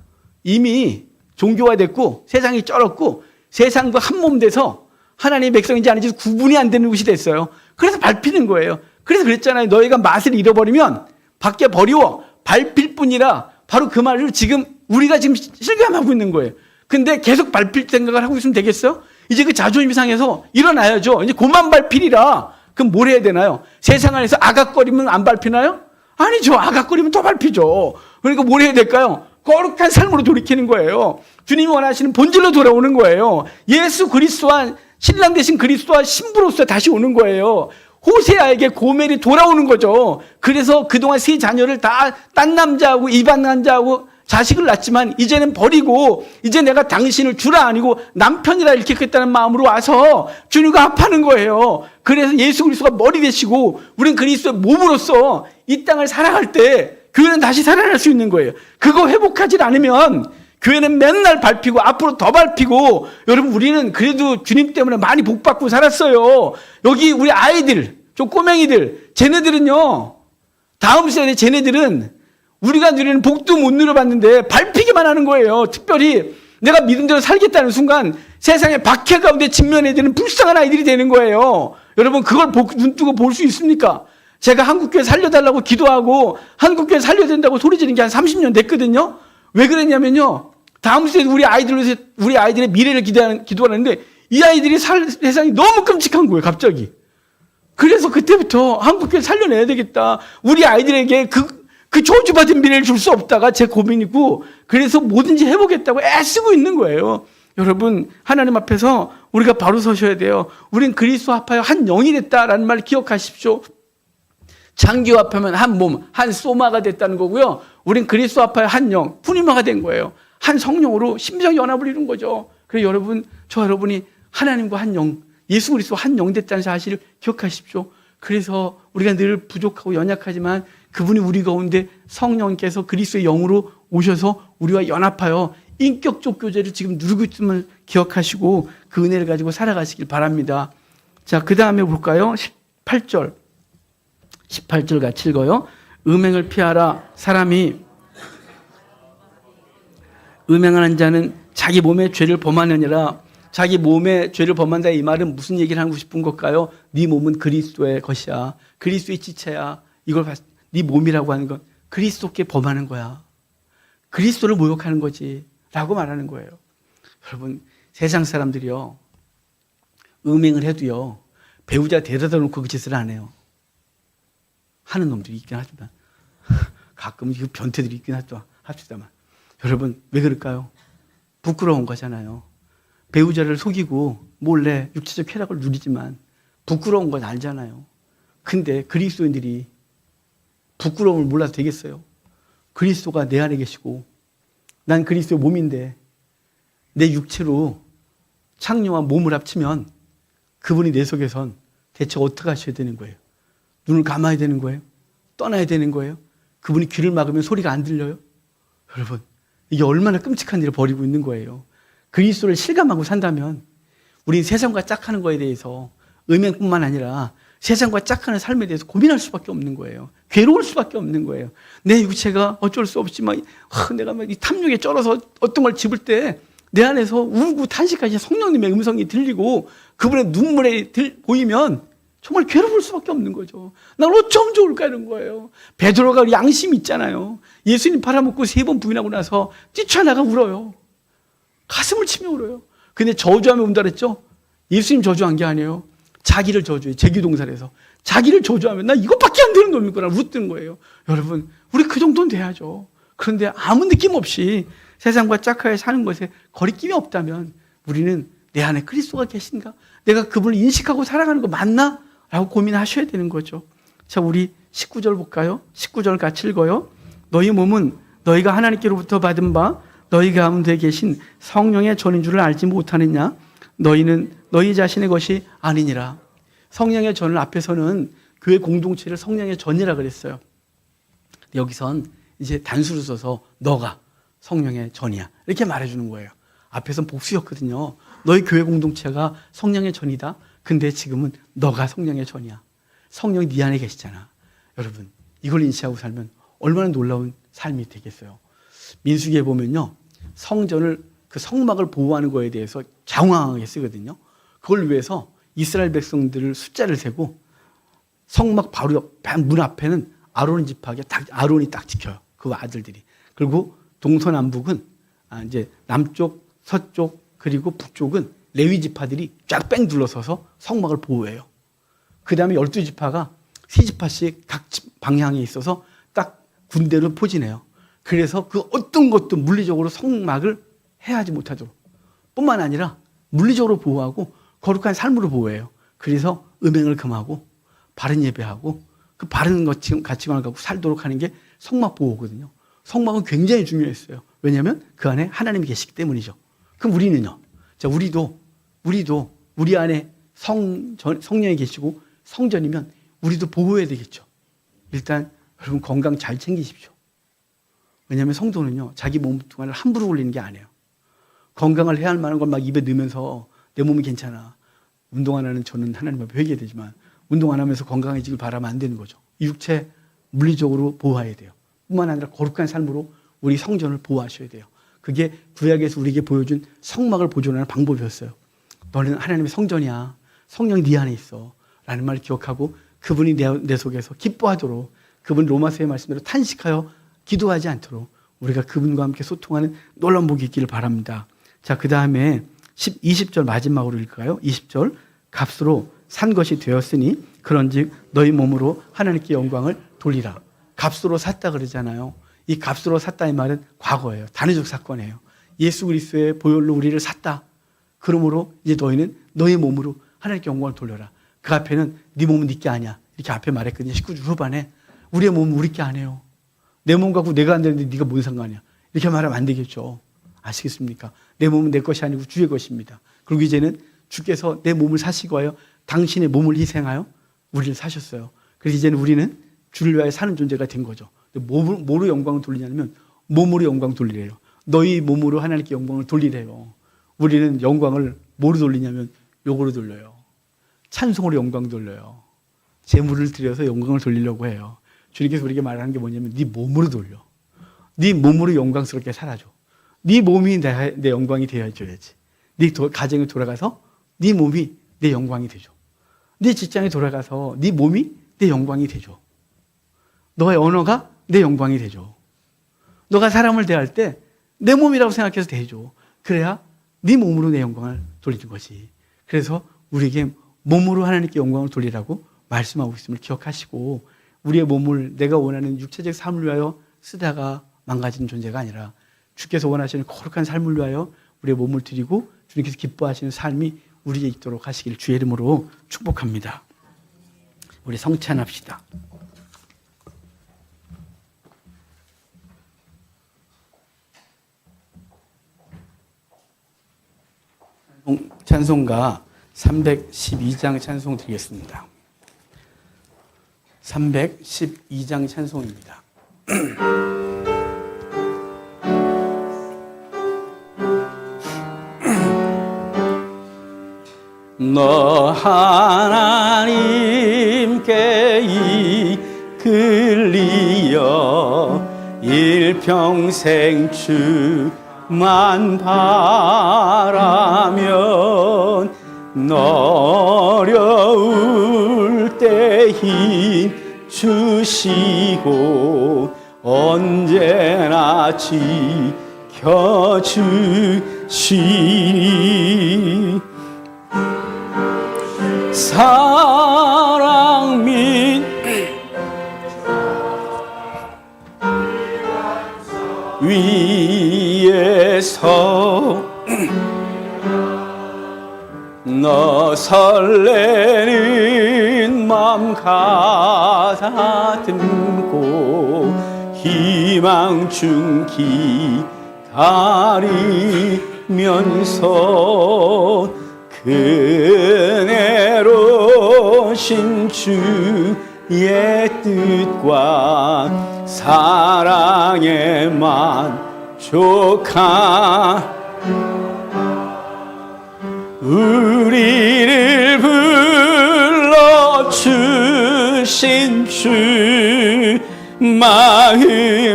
이미 종교화됐고 세상이 쩔었고 세상과 한 몸 돼서 하나님의 백성인지 아닌지 구분이 안 되는 곳이 됐어요. 그래서 밟히는 거예요. 그래서 그랬잖아요. 너희가 맛을 잃어버리면 밖에 버리워 밟힐 뿐이라, 바로 그 말을 지금 우리가 지금 실감하고 있는 거예요. 근데 계속 밟힐 생각을 하고 있으면 되겠어요? 이제 그 자존심 상해서 일어나야죠. 이제 그만 밟히리라. 그럼 뭘 해야 되나요? 세상 안에서 아각거리면 안 밟히나요? 아니죠. 아각거리면 더 밟히죠. 그러니까 뭘 해야 될까요? 거룩한 삶으로 돌이키는 거예요. 주님이 원하시는 본질로 돌아오는 거예요. 예수 그리스도와 신랑 되신 그리스도와 신부로서 다시 오는 거예요. 호세아에게 고멜이 돌아오는 거죠. 그래서 그동안 세 자녀를 다 딴 남자하고 이방 남자하고 자식을 낳지만 이제는 버리고, 이제 내가 당신을 주라 아니고 남편이라 일컫겠다는 마음으로 와서 주님과 합하는 거예요. 그래서 예수 그리스도가 머리 되시고 우린 그리스도의 몸으로서 이 땅을 살아갈 때 교회는 다시 살아날 수 있는 거예요. 그거 회복하지 않으면 교회는 맨날 밟히고 앞으로 더 밟히고, 여러분 우리는 그래도 주님 때문에 많이 복받고 살았어요. 여기 우리 아이들, 저 꼬맹이들, 쟤네들은요, 다음 세대 쟤네들은 우리가 누리는 복도 못 누려봤는데 밟히기만 하는 거예요. 특별히 내가 믿은 대로 살겠다는 순간 세상의 박해 가운데 직면해야 되는 불쌍한 아이들이 되는 거예요. 여러분 그걸 눈 뜨고 볼 수 있습니까? 제가 한국교회 살려달라고 기도하고 한국교회 살려야 된다고 소리 지르는 게 한 30년 됐거든요. 왜 그랬냐면요, 다음 세대 우리 아이들을 위해서, 우리 아이들의 미래를 기도하는데 이 아이들이 살 세상이 너무 끔찍한 거예요, 갑자기. 그래서 그때부터 한국교회 살려내야 되겠다. 우리 아이들에게 그 저주받은 미래를 줄 수 없다가 제 고민이고, 그래서 뭐든지 해보겠다고 애쓰고 있는 거예요. 여러분 하나님 앞에서 우리가 바로 서셔야 돼요. 우린 그리스도 합하여 한 영이 됐다라는 말 기억하십시오. 장기와 합하면 한 몸, 한 소마가 됐다는 거고요. 우린 그리스도 합하여 한 영, 푸니마가 된 거예요. 한 성령으로 심정 연합을 이룬 거죠. 그래서 여러분, 저 여러분이 하나님과 한 영, 예수 그리스도 한 영 됐다는 사실을 기억하십시오. 그래서 우리가 늘 부족하고 연약하지만 그분이 우리 가운데 성령께서 그리스도의 영으로 오셔서 우리와 연합하여 인격적 교제를 지금 누리고 있음을 기억하시고 그 은혜를 가지고 살아가시길 바랍니다. 자, 그 다음에 볼까요? 18절 같이 읽어요. 음행을 피하라. 사람이 음행하는 자는 자기 몸의 죄를 범하느니라. 자기 몸의 죄를 범한다, 이 말은 무슨 얘기를 하고 싶은 걸까요? 네 몸은 그리스도의 것이야. 그리스도의 지체야. 이걸 네 몸이라고 하는 건 그리스도께 범하는 거야. 그리스도를 모욕하는 거지 라고 말하는 거예요. 여러분 세상 사람들이요, 음행을 해도요 배우자 데려다 놓고 그 짓을 안 해요. 하는 놈들이 있긴 하지만 가끔 그 변태들이 있긴 합시다만, 여러분 왜 그럴까요? 부끄러운 거잖아요. 배우자를 속이고 몰래 육체적 쾌락을 누리지만 부끄러운 건 알잖아요. 근데 그리스도인들이 부끄러움을 몰라도 되겠어요? 그리스도가 내 안에 계시고 난 그리스도의 몸인데 내 육체로 창녀와 몸을 합치면 그분이 내 속에선 대체 어떻게 하셔야 되는 거예요? 눈을 감아야 되는 거예요? 떠나야 되는 거예요? 그분이 귀를 막으면 소리가 안 들려요? 여러분 이게 얼마나 끔찍한 일을 벌이고 있는 거예요. 그리스도를 실감하고 산다면 우리 세상과 짝하는 거에 대해서 음행뿐만 아니라 세상과 짝하는 삶에 대해서 고민할 수밖에 없는 거예요. 괴로울 수밖에 없는 거예요. 내 육체가 어쩔 수 없이 내가 이 탐욕에 쩔어서 어떤 걸 집을 때 내 안에서 울고 탄식하신 성령님의 음성이 들리고 그분의 눈물이 보이면 정말 괴로울 수밖에 없는 거죠. 난 어쩜 좋을까 이런 거예요. 베드로가 양심이 있잖아요. 예수님 팔아먹고 3번 부인하고 나서 뛰쳐나가 울어요. 가슴을 치며 울어요. 근데 저주하면 운다 그랬죠? 예수님 저주한 게 아니에요. 자기를 저주해. 제기동사에서 자기를 저주하면 나 이것밖에 안 되는 놈이구나 웃는 거예요. 여러분 우리 그 정도는 돼야죠. 그런데 아무 느낌 없이 세상과 짝하게 사는 것에 거리낌이 없다면 우리는 내 안에 그리스도가 계신가? 내가 그분을 인식하고 살아가는 거 맞나? 라고 고민하셔야 되는 거죠. 자, 우리 19절 볼까요? 19절 같이 읽어요. 너희 몸은 너희가 하나님께로부터 받은 바 너희 가운데 계신 성령의 전인 줄을 알지 못하느냐? 너희는 너희 자신의 것이 아니니라. 성령의 전을 앞에서는 교회 공동체를 성령의 전이라 그랬어요. 여기선 이제 단수로 써서 너가 성령의 전이야 이렇게 말해주는 거예요. 앞에서는 복수였거든요. 너희 교회 공동체가 성령의 전이다. 근데 지금은 너가 성령의 전이야. 성령이 네 안에 계시잖아. 여러분 이걸 인식하고 살면 얼마나 놀라운 삶이 되겠어요. 민수기에 보면요, 성전을 그 성막을 보호하는 거에 대해서 장황하게 쓰거든요. 그걸 위해서 이스라엘 백성들을 숫자를 세고 성막 바로 문 앞에는 아론 지파에 아론이 딱 지켜요. 그 아들들이. 그리고 동서남북은 이제 남쪽, 서쪽 그리고 북쪽은 레위 지파들이 쫙 뺑 둘러서서 성막을 보호해요. 그 다음에 12지파가 3지파씩 각 방향에 있어서 딱 군대를 포진해요. 그래서 그 어떤 것도 물리적으로 성막을 해하지 못하도록 뿐만 아니라 물리적으로 보호하고 거룩한 삶으로 보호해요. 그래서 음행을 금하고 바른 예배하고 그 바른 가치관을 갖고 살도록 하는 게 성막 보호거든요. 성막은 굉장히 중요했어요. 왜냐하면 그 안에 하나님이 계시기 때문이죠. 그럼 우리는요? 자, 우리도 우리 안에 성령이 계시고 성전이면 우리도 보호해야 되겠죠. 일단 여러분 건강 잘 챙기십시오. 왜냐하면 성도는요, 자기 몸뚱아리를 함부로 올리는 게 아니에요. 건강을 해야 할 만한 걸 막 입에 넣으면서 내 몸이 괜찮아. 운동 안 하는 저는 하나님 앞에 회개해야 되지만 운동 안 하면서 건강해지길 바라면 안 되는 거죠. 육체 물리적으로 보호해야 돼요. 뿐만 아니라 거룩한 삶으로 우리 성전을 보호하셔야 돼요. 그게 구약에서 우리에게 보여준 성막을 보존하는 방법이었어요. 너는 하나님의 성전이야. 성령이 네 안에 있어. 라는 말을 기억하고 그분이 내 속에서 기뻐하도록, 그분 로마서의 말씀대로 탄식하여 기도하지 않도록 우리가 그분과 함께 소통하는 놀라운 복이 있기를 바랍니다. 자, 그 다음에 20절 마지막으로 읽을까요? 20절. 값으로 산 것이 되었으니 그런즉 너희 몸으로 하나님께 영광을 돌리라. 값으로 샀다 그러잖아요. 이 값으로 샀다 이 말은 과거예요. 단회적 사건이에요. 예수 그리스도의 보혈로 우리를 샀다. 그러므로 이제 너희는 너희 몸으로 하나님께 영광을 돌려라. 그 앞에는 네 몸은 네 게 아니야. 이렇게 앞에 말했거든요. 19절 후반에. 우리의 몸은 우리 게 아니에요. 내 몸 갖고 내가 안 되는데 네가 뭔 상관이야. 이렇게 말하면 안 되겠죠. 아시겠습니까? 내 몸은 내 것이 아니고 주의 것입니다. 그리고 이제는 주께서 내 몸을 사시고 하여 당신의 몸을 희생하여 우리를 사셨어요. 그래서 이제는 우리는 주를 위하여 사는 존재가 된 거죠. 뭐로 영광을 돌리냐면 몸으로 영광 돌리래요. 너희 몸으로 하나님께 영광을 돌리래요. 우리는 영광을 뭐로 돌리냐면 요거로 돌려요. 찬송으로 영광 돌려요. 제물을 드려서 영광을 돌리려고 해요. 주님께서 우리에게 말하는 게 뭐냐면 네 몸으로 돌려. 네 몸으로 영광스럽게 살아줘. 네 몸이 내 영광이 되어줘야지. 네 가정에 돌아가서 네 몸이 내 영광이 되죠. 네 직장에 돌아가서 네 몸이 내 영광이 되죠. 너의 언어가 내 영광이 되죠. 너가 사람을 대할 때 내 몸이라고 생각해서 대해줘. 그래야 네 몸으로 내 영광을 돌리는 거지. 그래서 우리에게 몸으로 하나님께 영광을 돌리라고 말씀하고 있음을 기억하시고 우리의 몸을 내가 원하는 육체적 삶을 위하여 쓰다가 망가지는 존재가 아니라 주께서 원하시는 거룩한 삶을 위하여 우리의 몸을 드리고 주님께서 기뻐하시는 삶이 우리에게 있도록 하시길 주의 이름으로 축복합니다. 우리 성찬합시다. 찬송가 312장 찬송 드리겠습니다. 312장 찬송입니다. 너 하나님께 이끌리어 일평생 주만 바라면 어려울 때 힘 주시고 언제나 지켜주시니 사랑 및 위에서 너 설레는 맘 가다듬고 희망 중 기다리면서 그네로 신 주의 뜻과 사랑에 만족하 우리를 불러주신 주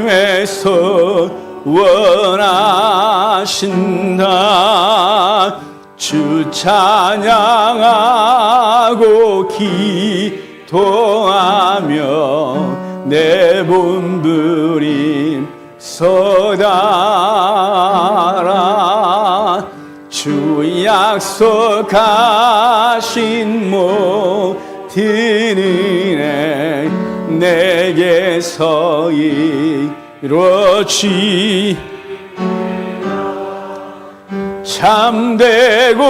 마음에서 원하신다. 주 찬양하고 기도하며 내 분부림 서다라. 주 약속하신 모든 은혜 내게서 이루어지 참되고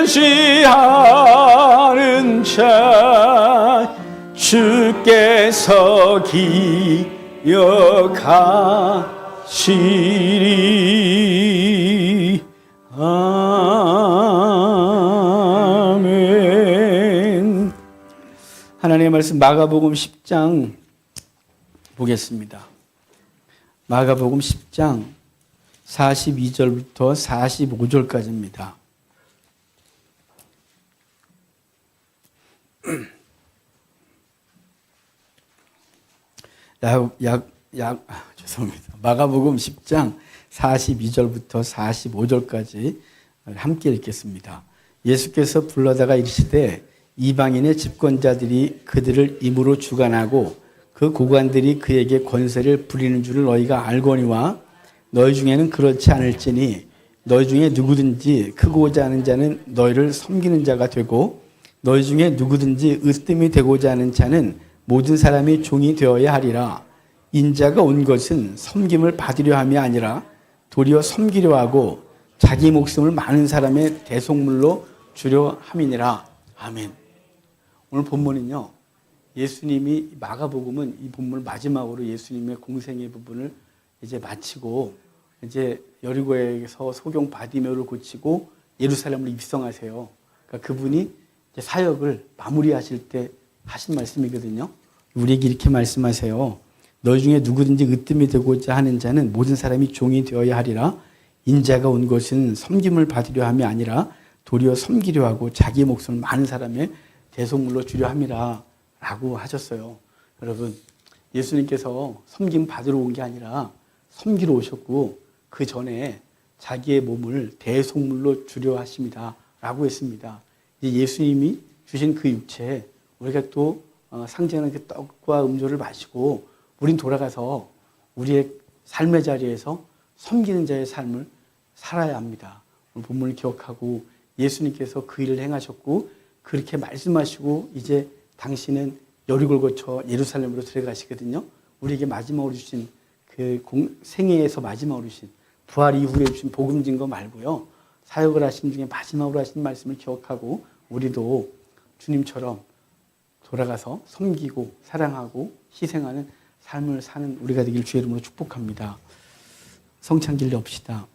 의지하는 자 주께서 기억하시리. 아멘. 하나님의 말씀 마가복음 10장 보겠습니다. 마가복음 10장 42절부터 45절까지입니다. 죄송합니다. 마가복음 10장 42절부터 45절까지 함께 읽겠습니다. 예수께서 불러다가 이르시되 이방인의 집권자들이 그들을 임으로 주관하고 그 고관들이 그에게 권세를 부리는 줄을 너희가 알거니와 너희 중에는 그렇지 않을지니 너희 중에 누구든지 크고자 하는 자는 너희를 섬기는 자가 되고 너희 중에 누구든지 으뜸이 되고자 하는 자는 모든 사람이 종이 되어야 하리라. 인자가 온 것은 섬김을 받으려 함이 아니라 도리어 섬기려 하고 자기 목숨을 많은 사람의 대속물로 주려 함이니라. 아멘. 오늘 본문은요, 예수님이 마가복음은 이 본문 마지막으로 예수님의 공생의 부분을 이제 마치고 이제 여리고에서 소경 바디메오를 고치고 예루살렘으로 입성하세요. 그러니까 그분이 이제 사역을 마무리하실 때 하신 말씀이거든요. 우리에게 이렇게 말씀하세요. 너희 중에 누구든지 으뜸이 되고자 하는 자는 모든 사람이 종이 되어야 하리라. 인자가 온 것은 섬김을 받으려 함이 아니라 도리어 섬기려 하고 자기 목숨을 많은 사람의 대속물로 주려 함이라 라고 하셨어요. 여러분, 예수님께서 섬김 받으러 온 게 아니라 섬기러 오셨고 그 전에 자기의 몸을 대속물로 주려 하십니다 라고 했습니다. 예수님이 주신 그 육체, 우리가 또 상징하는 그 떡과 음료를 마시고 우린 돌아가서 우리의 삶의 자리에서 섬기는 자의 삶을 살아야 합니다. 오늘 본문을 기억하고 예수님께서 그 일을 행하셨고 그렇게 말씀하시고 이제 당신은 여리고를 거쳐 예루살렘으로 들어가시거든요. 우리에게 마지막으로 주신 그 생애에서 마지막으로 주신 부활 이후에 주신 복음 증거 말고요. 사역을 하신 중에 마지막으로 하신 말씀을 기억하고 우리도 주님처럼 돌아가서 섬기고 사랑하고 희생하는 삶을 사는 우리가 되길 주의 이름으로 축복합니다. 성찬길 엽시다.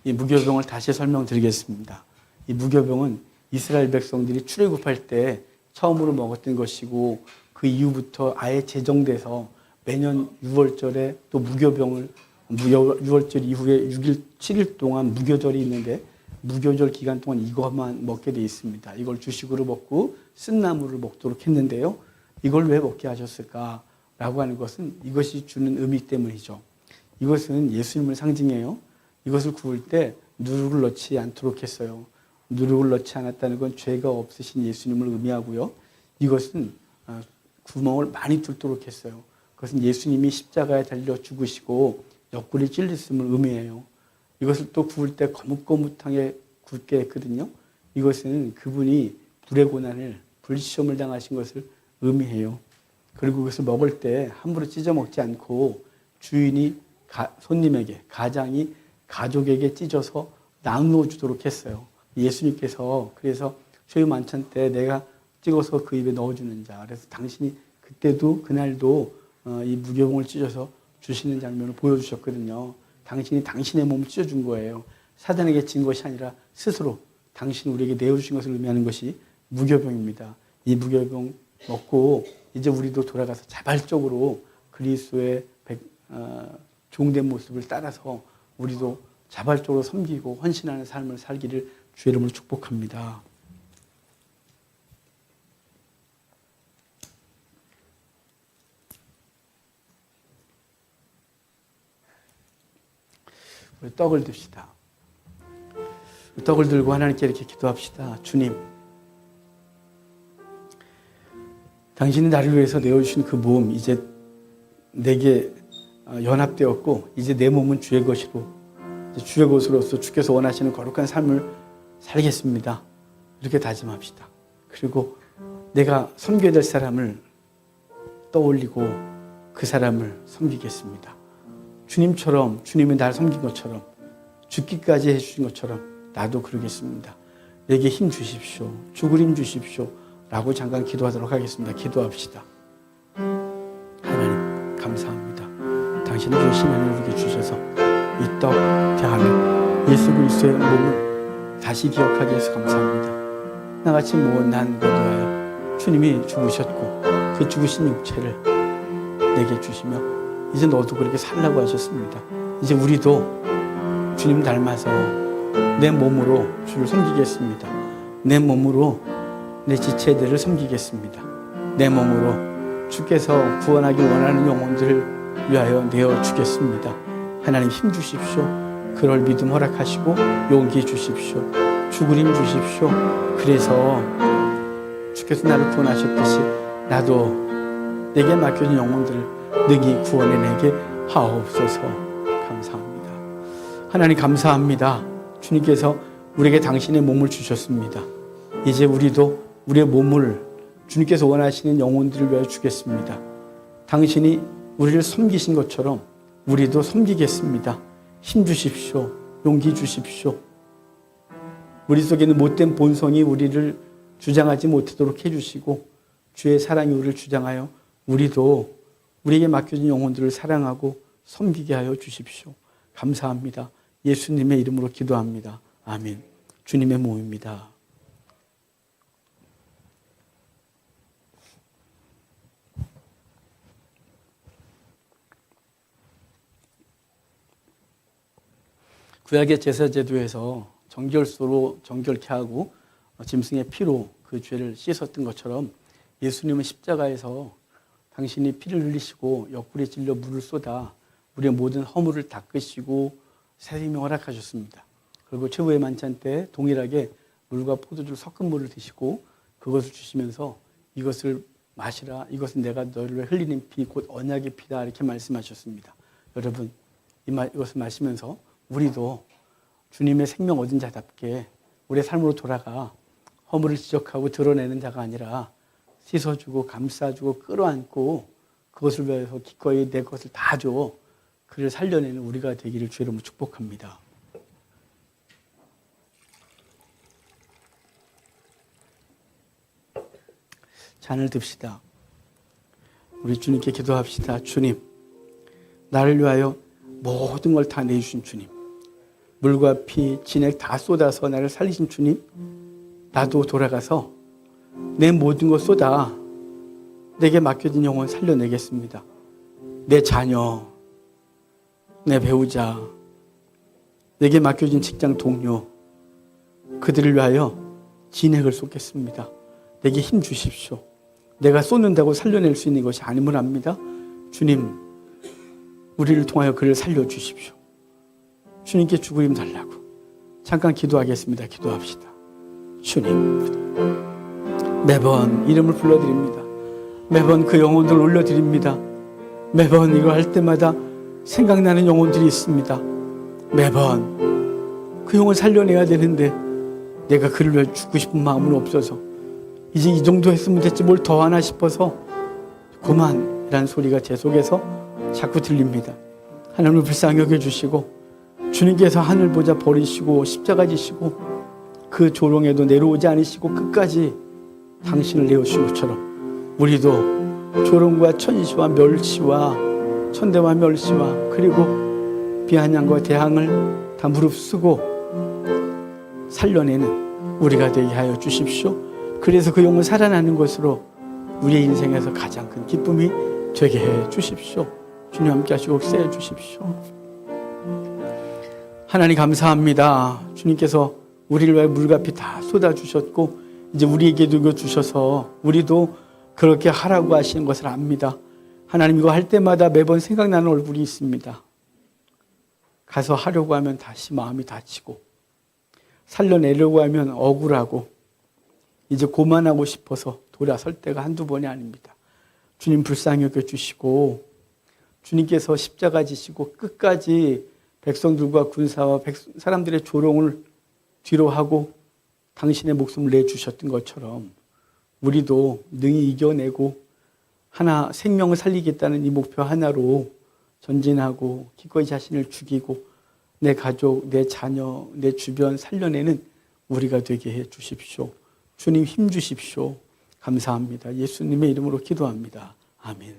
이 무교병을 다시 설명드리겠습니다. 이 무교병은 이스라엘 백성들이 출애굽할 때 처음으로 먹었던 것이고 그 이후부터 아예 제정돼서 매년 6월절에 또 무교병을 6월절 이후에 6일, 7일 동안 무교절이 있는데 무교절 기간 동안 이것만 먹게 돼 있습니다. 이걸 주식으로 먹고 쓴나물을 먹도록 했는데요. 이걸 왜 먹게 하셨을까라고 하는 것은 이것이 주는 의미 때문이죠. 이것은 예수님을 상징해요. 이것을 구울 때 누룩을 넣지 않도록 했어요. 누룩을 넣지 않았다는 건 죄가 없으신 예수님을 의미하고요. 이것은 구멍을 많이 뚫도록 했어요. 그것은 예수님이 십자가에 달려 죽으시고 옆구리 찔렸음을 의미해요. 이것을 또 구울 때 거뭇거뭇하게 굽게 했거든요. 이것은 그분이 불의 고난을, 불시험을 당하신 것을 의미해요. 그리고 그것을 먹을 때 함부로 찢어 먹지 않고 주인이 손님에게, 가장이 가족에게 찢어서 나누어 주도록 했어요. 예수님께서 그래서 초유 만찬 때 내가 찍어서 그 입에 넣어주는 자. 그래서 당신이 그때도 그날도 이 무교봉을 찢어서 주시는 장면을 보여주셨거든요. 당신이 당신의 몸을 찢어준 거예요. 사단에게 진 것이 아니라 스스로 당신이 우리에게 내어주신 것을 의미하는 것이 무교병입니다. 이 무교병 먹고 이제 우리도 돌아가서 자발적으로 그리스도의 종된 모습을 따라서 우리도 자발적으로 섬기고 헌신하는 삶을 살기를 주의 이름으로 축복합니다. 우리 떡을 듭시다. 떡을 들고 하나님께 이렇게 기도합시다. 주님, 당신이 나를 위해서 내어주신 그 몸 이제 내게 연합되었고 이제 내 몸은 주의 것이로 이제 주의 것으로서 주께서 원하시는 거룩한 삶을 살겠습니다. 이렇게 다짐합시다. 그리고 내가 섬겨야 될 사람을 떠올리고 그 사람을 섬기겠습니다. 주님처럼 주님이 나를 섬긴 것처럼 죽기까지 해주신 것처럼 나도 그러겠습니다. 내게 힘 주십시오. 죽을 힘 주십시오. 라고 잠깐 기도하도록 하겠습니다. 기도합시다. 하나님 감사합니다. 당신이 주신 하나님 우리에게 주셔서 이 떡 대하며 예수 그리스도의 몸을 다시 기억하게 해서 감사합니다. 나같이 못난 것을 위하여 주님이 죽으셨고 그 죽으신 육체를 내게 주시며 이제 너도 그렇게 살라고 하셨습니다. 이제 우리도 주님 닮아서 내 몸으로 주를 섬기겠습니다. 내 몸으로 내 지체들을 섬기겠습니다. 내 몸으로 주께서 구원하길 원하는 영혼들을 위하여 내어주겠습니다. 하나님 힘 주십시오. 그럴 믿음 허락하시고 용기 주십시오. 죽을 힘 주십시오. 그래서 주께서 나를 구원하셨듯이 나도 내게 맡겨진 영혼들을 능히 구원해내게 하옵소서. 감사합니다. 하나님 감사합니다. 주님께서 우리에게 당신의 몸을 주셨습니다. 이제 우리도 우리의 몸을 주님께서 원하시는 영혼들을 위하여 주겠습니다. 당신이 우리를 섬기신 것처럼 우리도 섬기겠습니다. 힘 주십시오. 용기 주십시오. 우리 속에 있는 못된 본성이 우리를 주장하지 못하도록 해주시고 주의 사랑이 우리를 주장하여 우리도 우리에게 맡겨진 영혼들을 사랑하고 섬기게 하여 주십시오. 감사합니다. 예수님의 이름으로 기도합니다. 아멘. 주님의 몸입니다. 구약의 제사제도에서 정결소로 정결케 하고 짐승의 피로 그 죄를 씻었던 것처럼 예수님은 십자가에서 당신이 피를 흘리시고 옆구리에 찔려 물을 쏟아 우리의 모든 허물을 닦으시고 새 생명 허락하셨습니다. 그리고 최후의 만찬 때 동일하게 물과 포도주를 섞은 물을 드시고 그것을 주시면서 이것을 마시라. 이것은 내가 너를 위해 흘리는 피, 곧 언약의 피다. 이렇게 말씀하셨습니다. 여러분, 이것을 마시면서 우리도 주님의 생명 얻은 자답게 우리의 삶으로 돌아가 허물을 지적하고 드러내는 자가 아니라 씻어주고 감싸주고 끌어안고 그것을 위해서 기꺼이 내 것을 다 줘. 그를 살려내는 우리가 되기를 주의 이름으로 축복합니다. 잔을 듭시다. 우리 주님께 기도합시다. 주님, 나를 위하여 모든 걸 다 내주신 주님, 물과 피, 진액 다 쏟아서 나를 살리신 주님, 나도 돌아가서 내 모든 것 쏟아 내게 맡겨진 영혼 살려내겠습니다. 내 자녀, 내 배우자, 내게 맡겨진 직장 동료, 그들을 위하여 진액을 쏟겠습니다. 내게 힘 주십시오. 내가 쏟는다고 살려낼 수 있는 것이 아님을 압니다. 주님, 우리를 통하여 그를 살려주십시오. 주님께 죽을 힘 달라고 잠깐 기도하겠습니다. 기도합시다. 주님, 매번 이름을 불러드립니다. 매번 그 영혼들을 올려드립니다. 매번 이거 할 때마다 생각나는 영혼들이 있습니다. 매번 그 영혼을 살려내야 되는데 내가 그를 위해 죽고 싶은 마음은 없어서 이제 이 정도 했으면 됐지 뭘 더 하나 싶어서 그만이라는 소리가 제 속에서 자꾸 들립니다. 하나님을 불쌍히 여겨주시고 주님께서 하늘 보자 버리시고 십자가 지시고 그 조롱에도 내려오지 않으시고 끝까지 당신을 내어주신 것처럼 우리도 조롱과 천시와 멸시와 천대와 멸시와 그리고 비아냥과 대항을 다 무릅쓰고 살려내는 우리가 되게 하여 주십시오. 그래서 그 영혼 살아나는 것으로 우리의 인생에서 가장 큰 기쁨이 되게 해 주십시오. 주님 함께 하시고 세해 주십시오. 하나님 감사합니다. 주님께서 우리를 위해 물과 피 다 쏟아주셨고 이제 우리에게도 이거 주셔서 우리도 그렇게 하라고 하시는 것을 압니다. 하나님 이거 할 때마다 매번 생각나는 얼굴이 있습니다. 가서 하려고 하면 다시 마음이 다치고 살려내려고 하면 억울하고 이제 고만하고 싶어서 돌아설 때가 한두 번이 아닙니다. 주님 불쌍히 여겨주시고 주님께서 십자가 지시고 끝까지 백성들과 군사와 사람들의 조롱을 뒤로 하고 당신의 목숨을 내주셨던 것처럼 우리도 능히 이겨내고 하나 생명을 살리겠다는 이 목표 하나로 전진하고 기꺼이 자신을 죽이고 내 가족, 내 자녀, 내 주변 살려내는 우리가 되게 해 주십시오. 주님 힘 주십시오. 감사합니다. 예수님의 이름으로 기도합니다. 아멘.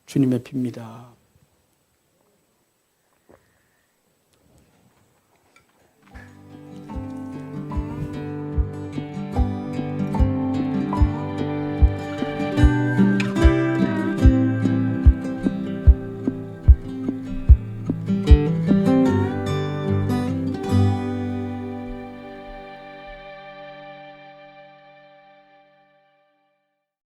주님의 핍니다.